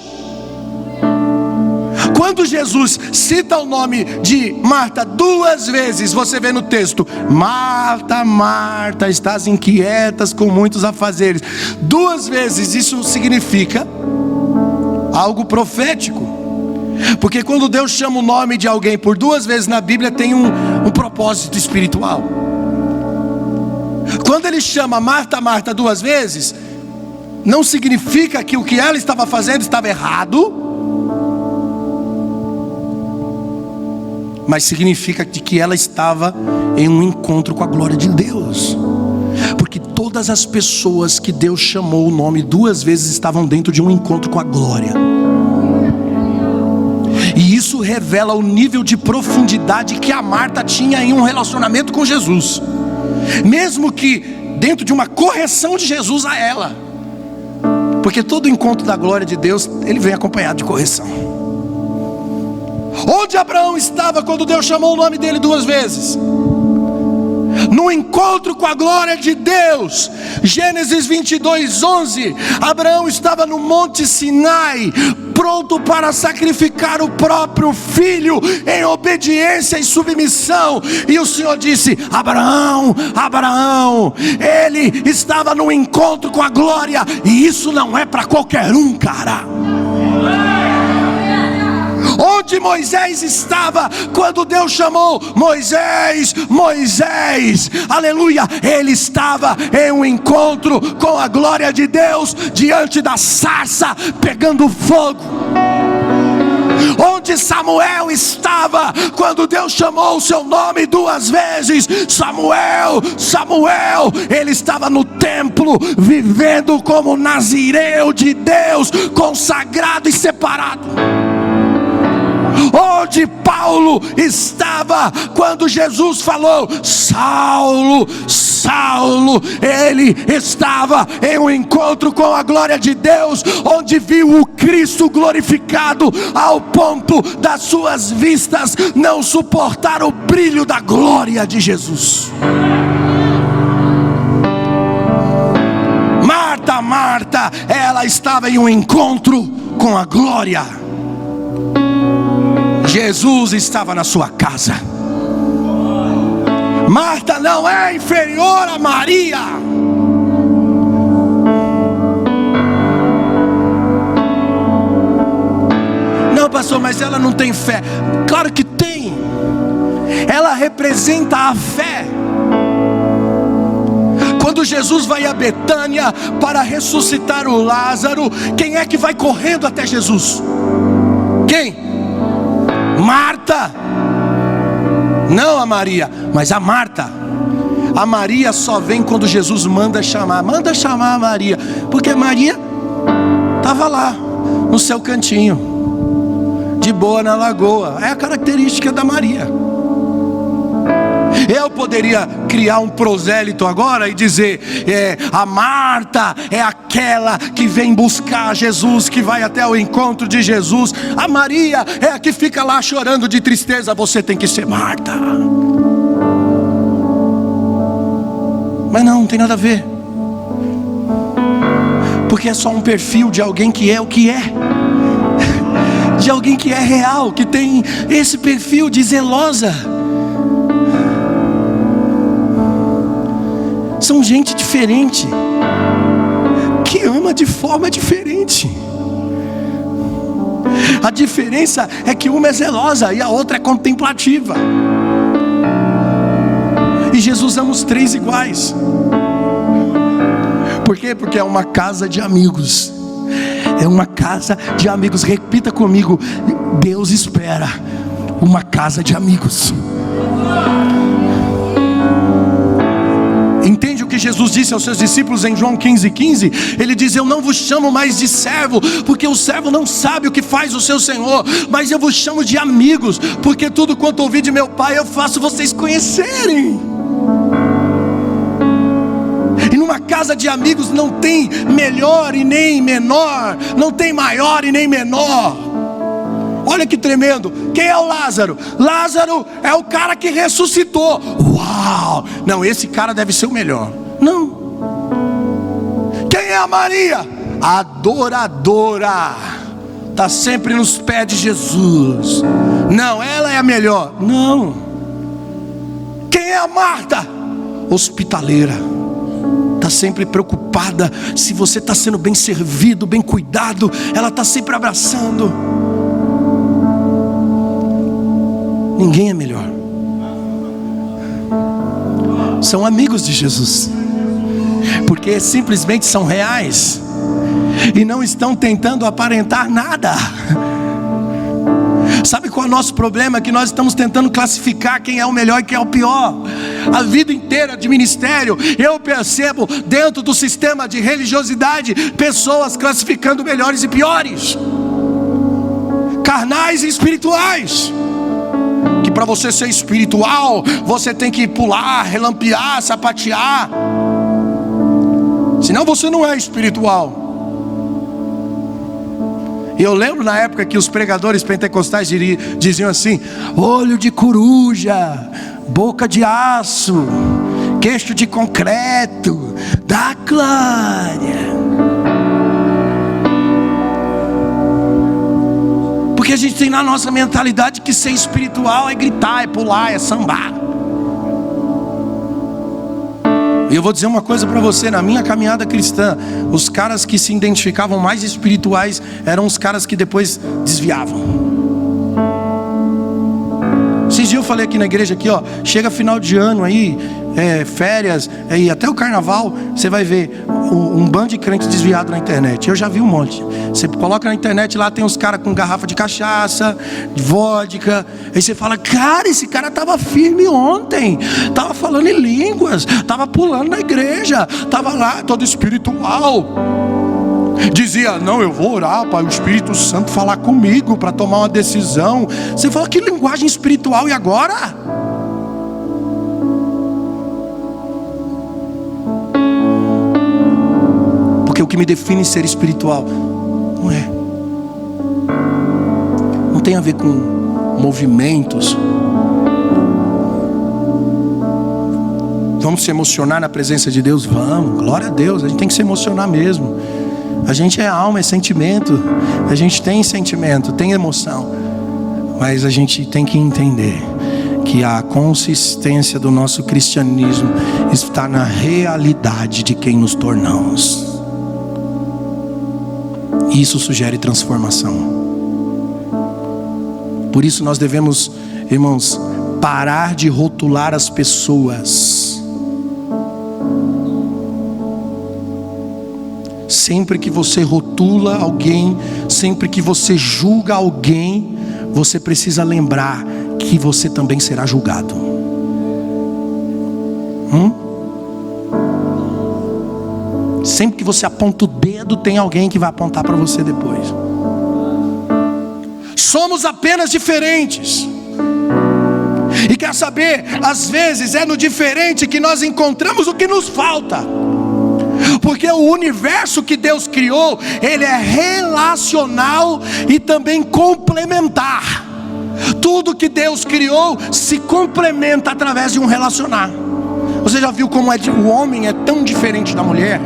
Quando Jesus cita o nome de Marta 2 vezes, você vê no texto: Marta, Marta, estás inquietas com muitos afazeres. 2 vezes, isso significa algo profético, porque quando Deus chama o nome de alguém por 2 vezes na Bíblia, tem um propósito espiritual. Quando ele chama Marta, Marta 2 vezes, não significa que o que ela estava fazendo estava errado, mas significa que ela estava em um encontro com a glória de Deus. Porque todas as pessoas que Deus chamou o nome 2 vezes estavam dentro de um encontro com a glória. E isso revela o nível de profundidade que a Marta tinha em um relacionamento com Jesus, mesmo que dentro de uma correção de Jesus a ela, porque todo encontro da glória de Deus, ele vem acompanhado de correção. Onde Abraão estava quando Deus chamou o nome dele 2 vezes? No encontro com a glória de Deus. Gênesis 22:11. Abraão estava no Monte Sinai, pronto para sacrificar o próprio filho, em obediência e submissão. E o Senhor disse: Abraão, Abraão. Ele estava no encontro com a glória, e isso não é para qualquer um, cara. Onde Moisés estava quando Deus chamou Moisés, Moisés, aleluia, ele estava em um encontro com a glória de Deus, diante da sarça pegando fogo. Onde Samuel estava quando Deus chamou o seu nome 2 vezes, Samuel, Samuel, ele estava no templo, vivendo como nazireu de Deus, consagrado e separado. Onde Paulo estava quando Jesus falou: Saulo, Saulo, ele estava em um encontro com a glória de Deus, onde viu o Cristo glorificado, ao ponto das suas vistas não suportar o brilho da glória de Jesus. Marta, Marta, ela estava em um encontro com a glória. Jesus estava na sua casa. Marta não é inferior a Maria. Não, pastor, mas ela não tem fé. Claro que tem. Ela representa a fé. Quando Jesus vai a Betânia para ressuscitar o Lázaro, quem é que vai correndo até Jesus? Quem? Marta. Não a Maria, mas a Marta. A Maria só vem quando Jesus manda chamar a Maria, porque Maria estava lá no seu cantinho, de boa na lagoa. É a característica da Maria. Eu poderia criar um prosélito agora e dizer: a Marta é aquela que vem buscar Jesus, que vai até o encontro de Jesus. A Maria é a que fica lá chorando de tristeza. Você tem que ser Marta. Mas não tem nada a ver, porque é só um perfil de alguém que é o que é, de alguém que é real, que tem esse perfil de zelosa. São gente diferente, que ama de forma diferente. A diferença é que uma é zelosa e a outra é contemplativa. E Jesus ama os três iguais. Por quê? Porque é uma casa de amigos. É uma casa de amigos. Repita comigo: Deus espera uma casa de amigos. Entende o que Jesus disse aos seus discípulos em João 15:15? Ele diz: eu não vos chamo mais de servo, porque o servo não sabe o que faz o seu Senhor, mas eu vos chamo de amigos, porque tudo quanto ouvi de meu Pai eu faço vocês conhecerem. E numa casa de amigos não tem melhor e nem menor, não tem maior e nem menor. Olha que tremendo. Quem é o Lázaro? Lázaro é o cara que ressuscitou. Uau! Não, esse cara deve ser o melhor. Não. Quem é a Maria? Adoradora. Está sempre nos pés de Jesus. Não, ela é a melhor. Não. Quem é a Marta? Hospitaleira. Está sempre preocupada se você está sendo bem servido, bem cuidado. Ela está sempre abraçando. Ninguém é melhor. São amigos de Jesus, porque simplesmente são reais e não estão tentando aparentar nada. Sabe qual é o nosso problema? Que nós estamos tentando classificar quem é o melhor e quem é o pior. A vida inteira de ministério, eu percebo dentro do sistema de religiosidade pessoas classificando melhores e piores, carnais e espirituais. Que para você ser espiritual, você tem que pular, relampear, sapatear, senão você não é espiritual. E eu lembro na época que os pregadores pentecostais diziam assim: olho de coruja, boca de aço, queixo de concreto, da glória. Porque a gente tem na nossa mentalidade que ser espiritual é gritar, é pular, é sambar. E eu vou dizer uma coisa para você: na minha caminhada cristã, os caras que se identificavam mais espirituais eram os caras que depois desviavam. Esses dias eu falei aqui na igreja, aqui, ó, chega final de ano aí, férias, e até o carnaval, você vai ver um bando de crente desviado na internet. Eu já vi um monte. Você coloca na internet, lá tem uns caras com garrafa de cachaça, de vodka. Aí você fala: cara, esse cara estava firme ontem, estava falando em línguas, estava pulando na igreja, estava lá todo espiritual. Dizia: não, eu vou orar para o Espírito Santo falar comigo para tomar uma decisão. Você fala: que linguagem espiritual, e agora? Porque o que me define ser espiritual não tem a ver com movimentos. Vamos se emocionar na presença de Deus? Vamos, glória a Deus, a gente tem que se emocionar mesmo. A gente é alma, é sentimento. A gente tem sentimento, tem emoção. Mas a gente tem que entender que a consistência do nosso cristianismo está na realidade de quem nos tornamos. E isso sugere transformação. Por isso nós devemos, irmãos, parar de rotular as pessoas. Sempre que você rotula alguém, sempre que você julga alguém, você precisa lembrar que você também será julgado. Sempre que você aponta o dedo, tem alguém que vai apontar para você depois. Somos apenas diferentes. E quer saber, às vezes é no diferente que nós encontramos o que nos falta. Porque o universo que Deus criou, ele é relacional e também complementar. Tudo que Deus criou se complementa através de um relacionar. Você já viu como o homem é tão diferente da mulher?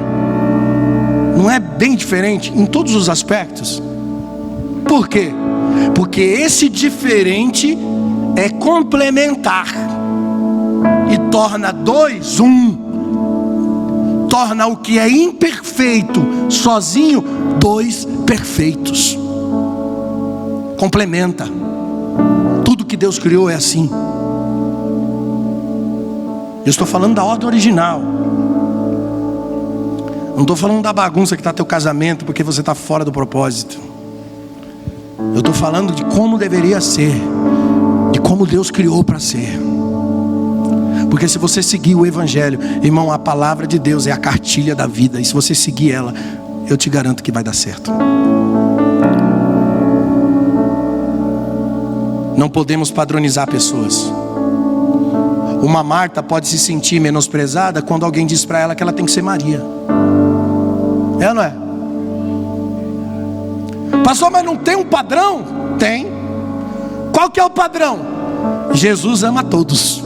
Não é bem diferente em todos os aspectos? Por quê? Porque esse diferente é complementar e torna dois um. Torna o que é imperfeito sozinho dois perfeitos. Complementa. Tudo que Deus criou é assim. Eu estou falando da ordem original. Não estou falando da bagunça que está teu casamento porque você está fora do propósito. Eu estou falando de como deveria ser, de como Deus criou para ser. Porque se você seguir o Evangelho, irmão, a palavra de Deus é a cartilha da vida. E se você seguir ela, eu te garanto que vai dar certo. Não podemos padronizar pessoas. Uma Marta pode se sentir menosprezada quando alguém diz para ela que ela tem que ser Maria. É ou não é? Pastor, mas não tem um padrão? Tem. Qual que é o padrão? Jesus ama todos.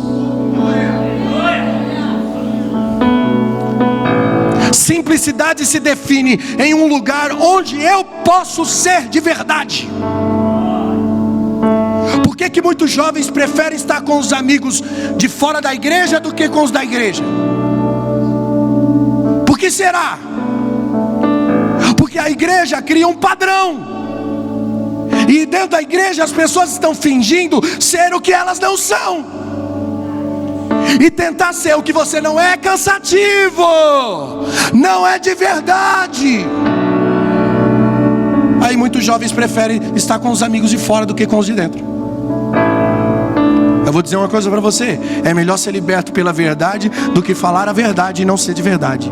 Simplicidade se define em um lugar onde eu posso ser de verdade. Por que muitos jovens preferem estar com os amigos de fora da igreja do que com os da igreja? Por que será? Porque a igreja cria um padrão. E dentro da igreja as pessoas estão fingindo ser o que elas não são. E tentar ser o que você não é cansativo. Não é de verdade. Aí muitos jovens preferem estar com os amigos de fora do que com os de dentro. Eu vou dizer uma coisa para você: é melhor ser liberto pela verdade do que falar a verdade e não ser de verdade.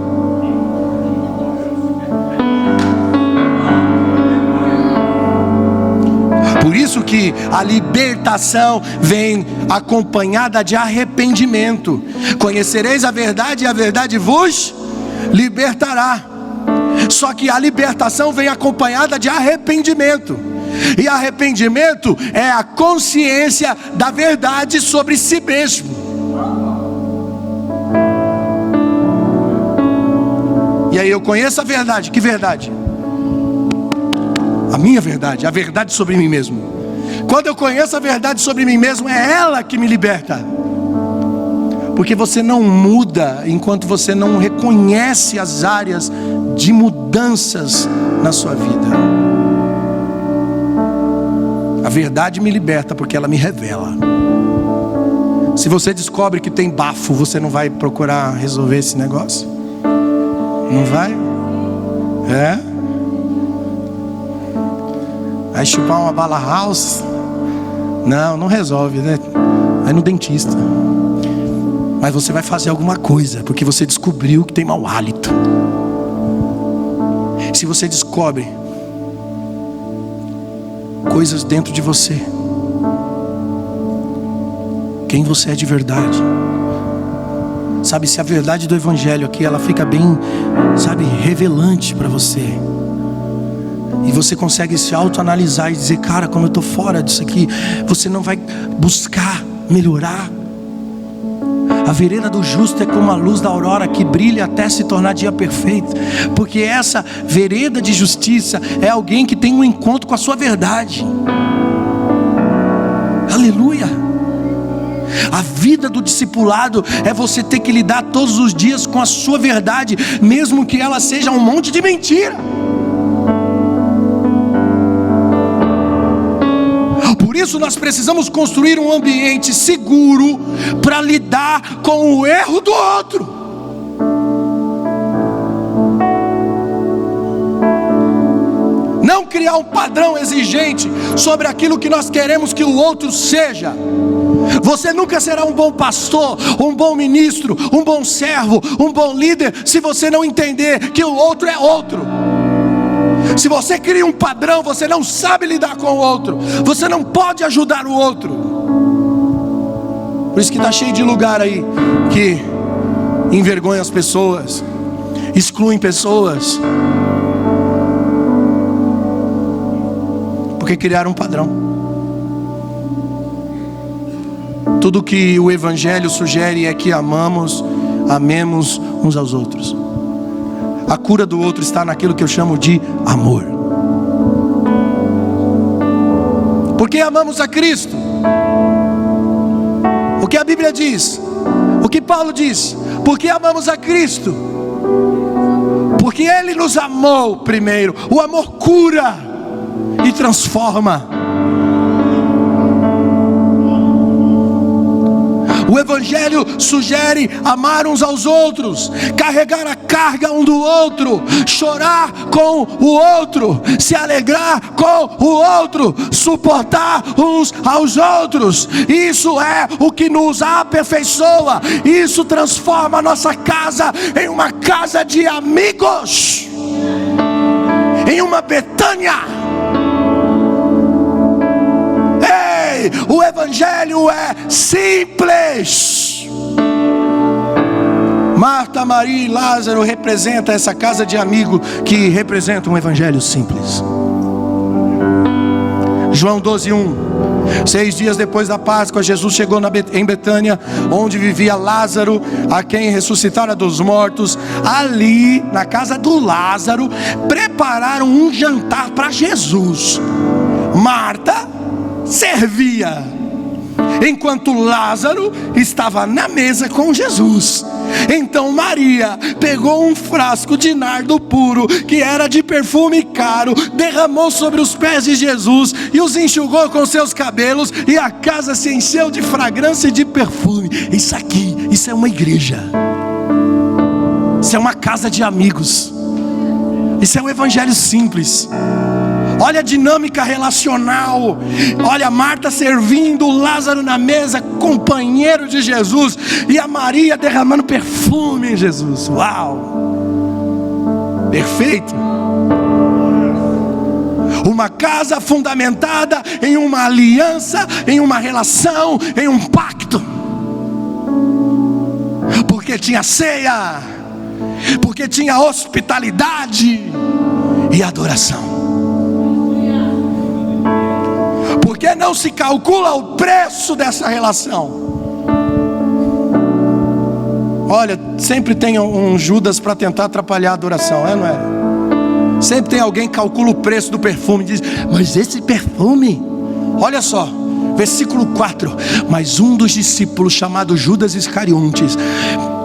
Por isso que a libertação vem acompanhada de arrependimento. Conhecereis a verdade e a verdade vos libertará. Só que a libertação vem acompanhada de arrependimento. E arrependimento é a consciência da verdade sobre si mesmo. E aí eu conheço a verdade. Que verdade? A minha verdade, a verdade sobre mim mesmo. Quando eu conheço a verdade sobre mim mesmo, é ela que me liberta. Porque você não muda enquanto você não reconhece as áreas de mudanças na sua vida. A verdade me liberta porque ela me revela. Se você descobre que tem bafo, você não vai procurar resolver esse negócio? Não vai? É? Vai chupar uma bala house? Não resolve, né? Vai no dentista. Mas você vai fazer alguma coisa, porque você descobriu que tem mau hálito. Se você descobre coisas dentro de você, quem você é de verdade, sabe, se a verdade do Evangelho aqui, ela fica bem, sabe, revelante para você. E você consegue se autoanalisar e dizer: cara, como eu estou fora disso aqui. Você não vai buscar melhorar. A vereda do justo é como a luz da aurora que brilha até se tornar dia perfeito. Porque essa vereda de justiça é alguém que tem um encontro com a sua verdade. Aleluia. A vida do discipulado é você ter que lidar todos os dias com a sua verdade, mesmo que ela seja um monte de mentira. Por isso nós precisamos construir um ambiente seguro para lidar com o erro do outro. Não criar um padrão exigente sobre aquilo que nós queremos que o outro seja. Você nunca será um bom pastor, um bom ministro, um bom servo, um bom líder, se você não entender que o outro é outro. Se você cria um padrão, você não sabe lidar com o outro. Você não pode ajudar o outro. Por isso que está cheio de lugar aí que envergonha as pessoas, excluem pessoas, porque criaram um padrão. Tudo que o Evangelho sugere é que amemos uns aos outros. A cura do outro está naquilo que eu chamo de amor. Porque amamos a Cristo. O que a Bíblia diz, o que Paulo diz, porque amamos a Cristo, porque Ele nos amou primeiro. O amor cura e transforma. O Evangelho sugere amar uns aos outros, carregar a carga um do outro, chorar com o outro, se alegrar com o outro, suportar uns aos outros. Isso é o que nos aperfeiçoa. Isso transforma a nossa casa em uma casa de amigos, em uma Betânia. O Evangelho é simples. Marta, Maria e Lázaro representam essa casa de amigo que representa um Evangelho simples. João 12:1. 6 dias depois da Páscoa, Jesus chegou em Betânia, onde vivia Lázaro, a quem ressuscitara dos mortos. Ali, na casa do Lázaro, prepararam um jantar para Jesus. Marta servia, enquanto Lázaro estava na mesa com Jesus. Então Maria pegou um frasco de nardo puro, que era de perfume caro, derramou sobre os pés de Jesus e os enxugou com seus cabelos, e a casa se encheu de fragrância e de perfume. Isso é uma igreja. Isso é uma casa de amigos. Isso é um evangelho simples. Olha a dinâmica relacional. Olha Marta servindo, Lázaro na mesa, companheiro de Jesus, e a Maria derramando perfume em Jesus. Uau! Perfeito. Uma casa fundamentada em uma aliança, em uma relação, em um pacto. Porque tinha ceia, porque tinha hospitalidade e adoração. Porque não se calcula o preço dessa relação. Olha, sempre tem um Judas para tentar atrapalhar a adoração, não é? Sempre tem alguém que calcula o preço do perfume e diz: mas esse perfume, olha só, versículo 4: mas um dos discípulos, chamado Judas Iscariotes,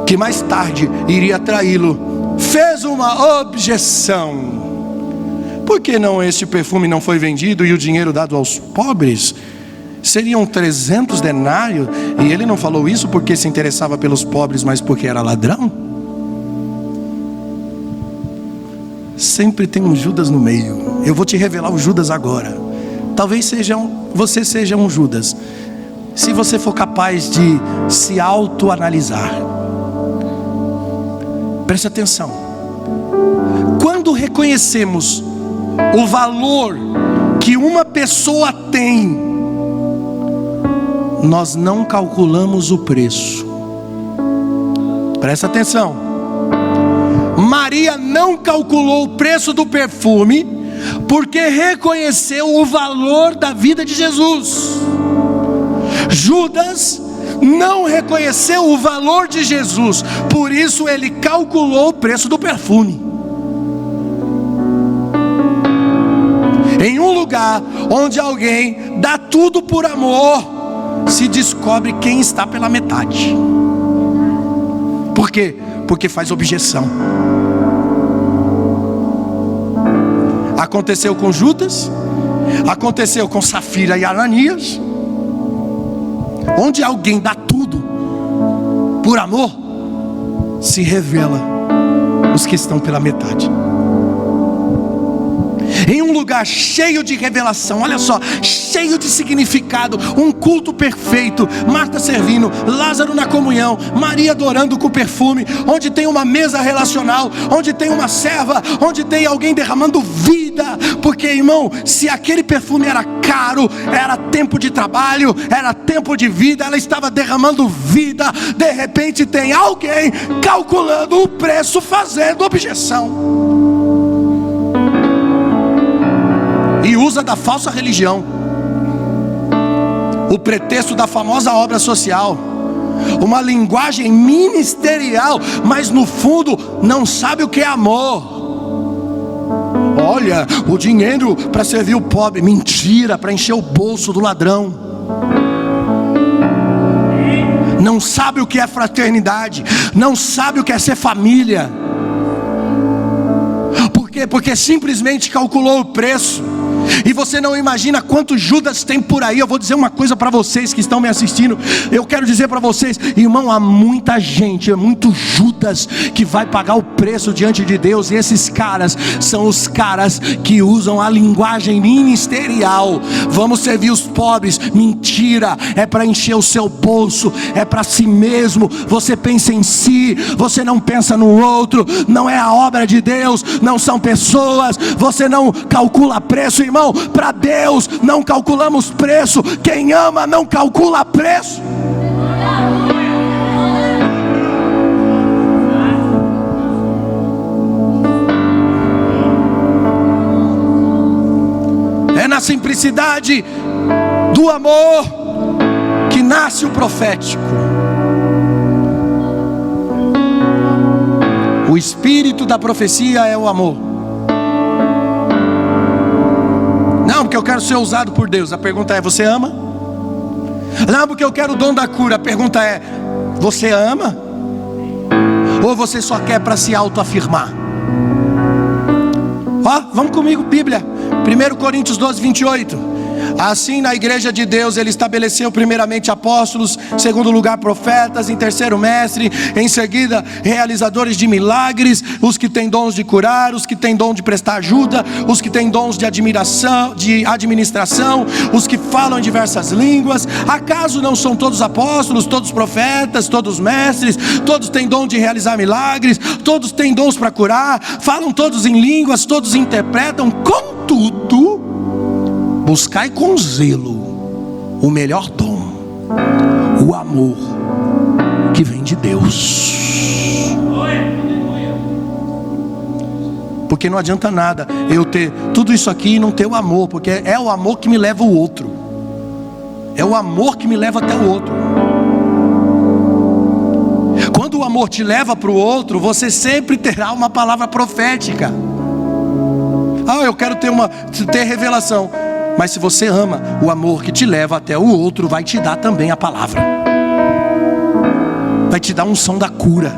que mais tarde iria traí-lo, fez uma objeção. Por que não este perfume não foi vendido e o dinheiro dado aos pobres? Seriam 300 denários. E ele não falou isso porque se interessava pelos pobres, mas porque era ladrão? Sempre tem um Judas no meio. Eu vou te revelar o Judas agora. Talvez você seja um Judas, se você for capaz de se autoanalisar. Preste atenção. Quando reconhecemos o valor que uma pessoa tem, nós não calculamos o preço. Presta atenção. Maria não calculou o preço do perfume, porque reconheceu o valor da vida de Jesus. Judas não reconheceu o valor de Jesus, por isso ele calculou o preço do perfume. Em um lugar onde alguém dá tudo por amor, se descobre quem está pela metade. Por quê? Porque faz objeção. Aconteceu com Judas, aconteceu com Safira e Ananias. Onde alguém dá tudo por amor, se revela os que estão pela metade. em um lugar cheio de revelação, olha só, cheio de significado, um culto perfeito, Marta servindo, Lázaro na comunhão, Maria adorando com perfume, onde tem uma mesa relacional, onde tem uma serva, onde tem alguém derramando vida, porque irmão, se aquele perfume era caro, era tempo de trabalho, era tempo de vida, ela estava derramando vida. De repente tem alguém calculando o preço, fazendo objeção, e usa da falsa religião, o pretexto da famosa obra social, uma linguagem ministerial, mas no fundo não sabe o que é amor. Olha, o dinheiro para servir o pobre, mentira, para encher o bolso do ladrão. Não sabe o que é fraternidade, não sabe o que é ser família. Por quê? Porque simplesmente calculou o preço. E você não imagina quantos Judas tem por aí. Eu vou dizer uma coisa para vocês que estão me assistindo. Eu quero dizer para vocês, irmão, há muita gente, muito Judas que vai pagar o preço diante de Deus. E esses caras são os caras que usam a linguagem ministerial. Vamos servir os pobres, mentira, é para encher o seu bolso, é para si mesmo. Você pensa em si, você não pensa no outro. Não é a obra de Deus, não são pessoas. Você não calcula preço, irmão. Para Deus não calculamos preço. Quem ama não calcula preço. É na simplicidade do amor que nasce o profético. O espírito da profecia é o amor. Não, porque eu quero ser usado por Deus. A pergunta é: você ama? Não, porque eu quero o dom da cura. A pergunta é: você ama? Ou você só quer para se autoafirmar? Ó, vamos comigo, Bíblia, 1 Coríntios 12, 28. Assim, na igreja de Deus, Ele estabeleceu primeiramente apóstolos, em segundo lugar profetas, em terceiro mestre, em seguida realizadores de milagres, os que têm dons de curar, os que têm dom de prestar ajuda, os que têm dons de administração, os que falam em diversas línguas. Acaso não são todos apóstolos, todos profetas, todos mestres, todos têm dom de realizar milagres, todos têm dons para curar, falam todos em línguas, todos interpretam? Contudo, buscai com zelo o melhor dom, o amor que vem de Deus. Porque não adianta nada eu ter tudo isso aqui e não ter o amor, porque é o amor que me leva ao outro. É o amor que me leva até o outro. Quando o amor te leva para o outro, você sempre terá uma palavra profética. Ah, eu quero ter revelação. Mas se você ama, o amor que te leva até o outro vai te dar também a palavra, vai te dar a unção da cura.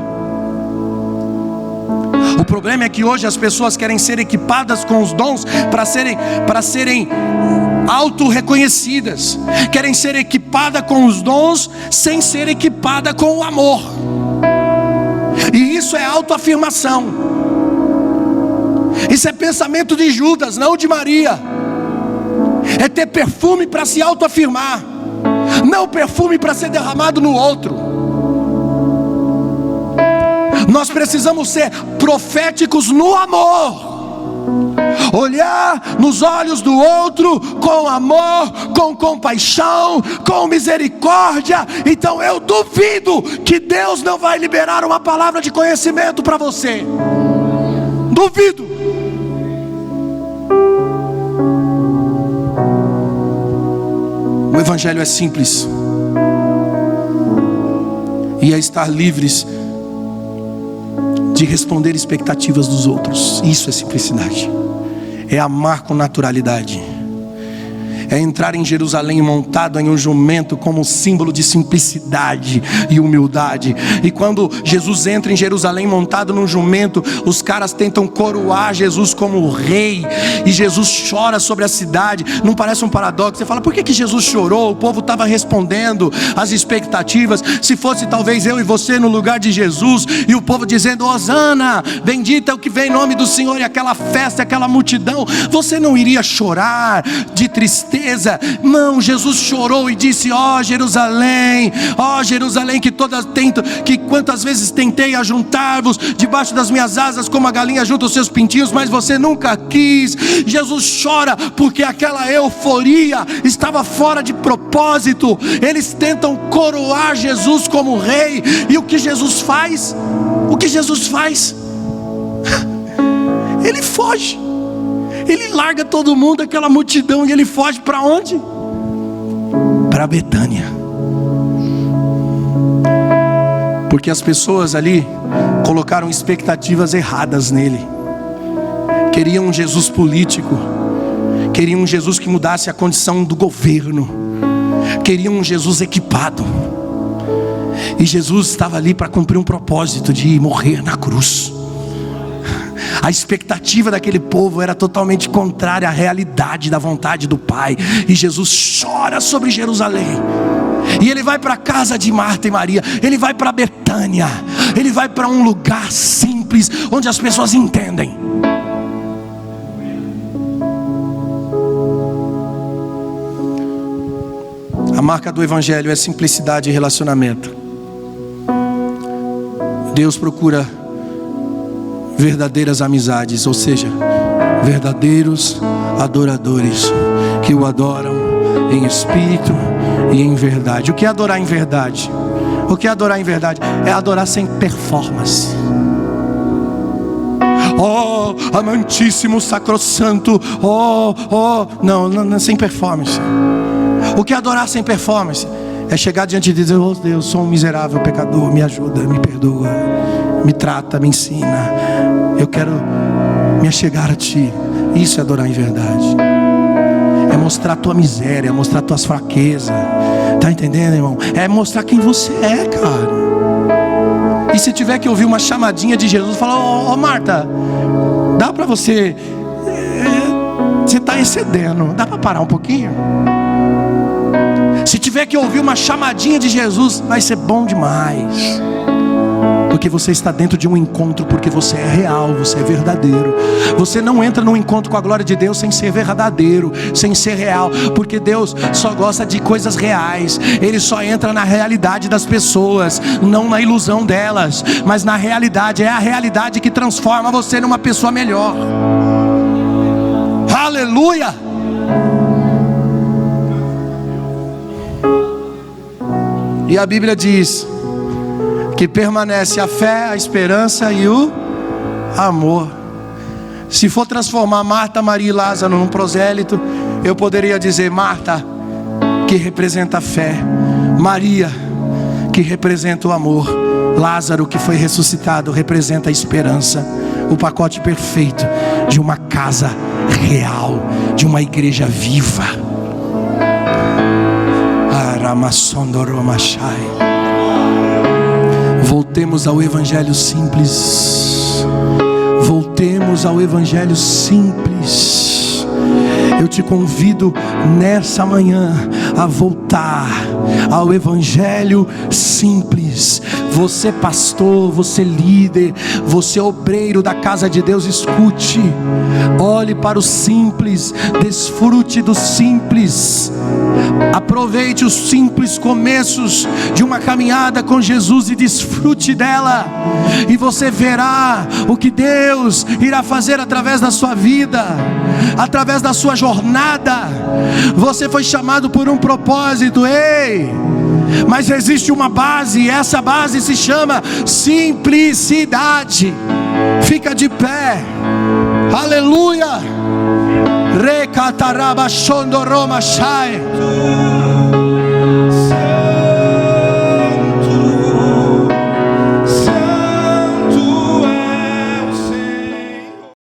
O problema é que hoje as pessoas querem ser equipadas com os dons para serem auto-reconhecidas, querem ser equipada com os dons sem ser equipada com o amor. E isso é autoafirmação. Isso é pensamento de Judas, não de Maria. É ter perfume para se autoafirmar, não perfume para ser derramado no outro. Nós precisamos ser proféticos no amor, olhar nos olhos do outro com amor, com compaixão, com misericórdia. Então eu duvido que Deus não vai liberar uma palavra de conhecimento para você. Duvido. O evangelho é simples, e é estar livres de responder expectativas dos outros. Isso é simplicidade. É amar com naturalidade. é entrar em Jerusalém montado em um jumento como símbolo de simplicidade e humildade. E quando Jesus entra em Jerusalém montado num jumento, os caras tentam coroar Jesus como rei, e Jesus chora sobre a cidade. Não parece um paradoxo? Você fala, por que Jesus chorou? O povo estava respondendo às expectativas. Se fosse talvez eu e você no lugar de Jesus, e o povo dizendo, Hosana, bendito é o que vem em nome do Senhor, e aquela festa, aquela multidão, você não iria chorar de tristeza? Não, Jesus chorou e disse, ó Jerusalém, que quantas vezes tentei ajuntar-vos debaixo das minhas asas, como a galinha junta os seus pintinhos, mas você nunca quis. Jesus chora porque aquela euforia estava fora de propósito. Eles tentam coroar Jesus como rei, e o que Jesus faz? Ele foge. Ele larga todo mundo, aquela multidão, e ele foge para onde? Para Betânia. Porque as pessoas ali colocaram expectativas erradas nele. Queriam um Jesus político, queriam um Jesus que mudasse a condição do governo, queriam um Jesus equipado. E Jesus estava ali para cumprir um propósito de morrer na cruz. A expectativa daquele povo era totalmente contrária à realidade da vontade do Pai. E Jesus chora sobre Jerusalém. E ele vai para a casa de Marta e Maria. Ele vai para Betânia. Ele vai para um lugar simples, onde as pessoas entendem. A marca do Evangelho é simplicidade e relacionamento. Deus procura verdadeiras amizades, ou seja, verdadeiros adoradores que o adoram em espírito e em verdade. O que é adorar em verdade? O que é adorar em verdade? É adorar sem performance. Oh, amantíssimo, sacrossanto, não, sem performance. O que é adorar sem performance? É chegar diante de Deus, oh Deus, sou um miserável pecador, me ajuda, me perdoa, me trata, me ensina. Eu quero me achegar a Ti. Isso é adorar em verdade. É mostrar a tua miséria, é mostrar tuas fraquezas. Tá entendendo, irmão? É mostrar quem você é, cara. E se tiver que ouvir uma chamadinha de Jesus, fala, ó Marta, dá pra você, você tá excedendo, dá pra parar um pouquinho? Se tiver que ouvir uma chamadinha de Jesus, vai ser bom demais. Porque você está dentro de um encontro, porque você é real, você é verdadeiro. Você não entra num encontro com a glória de Deus sem ser verdadeiro, sem ser real. Porque Deus só gosta de coisas reais. Ele só entra na realidade das pessoas, não na ilusão delas, mas na realidade. É a realidade que transforma você numa pessoa melhor. Aleluia! E a Bíblia diz que permanece a fé, a esperança e o amor. Se for transformar Marta, Maria e Lázaro num prosélito, eu poderia dizer Marta, que representa a fé, Maria, que representa o amor, Lázaro, que foi ressuscitado, representa a esperança. O pacote perfeito de uma casa real, de uma igreja viva. Voltemos ao Evangelho simples. Voltemos ao Evangelho simples. Eu te convido nessa manhã a voltar ao Evangelho simples. Você pastor, você líder, você obreiro da casa de Deus, escute. Olhe para o simples, desfrute do simples. Aproveite os simples começos de uma caminhada com Jesus e desfrute dela. E você verá o que Deus irá fazer através da sua vida, através da sua jornada. Você foi chamado por um propósito, ei! Mas existe uma base, e essa base se chama simplicidade. Fica de pé. Aleluia. Recataraba shondoroma shai.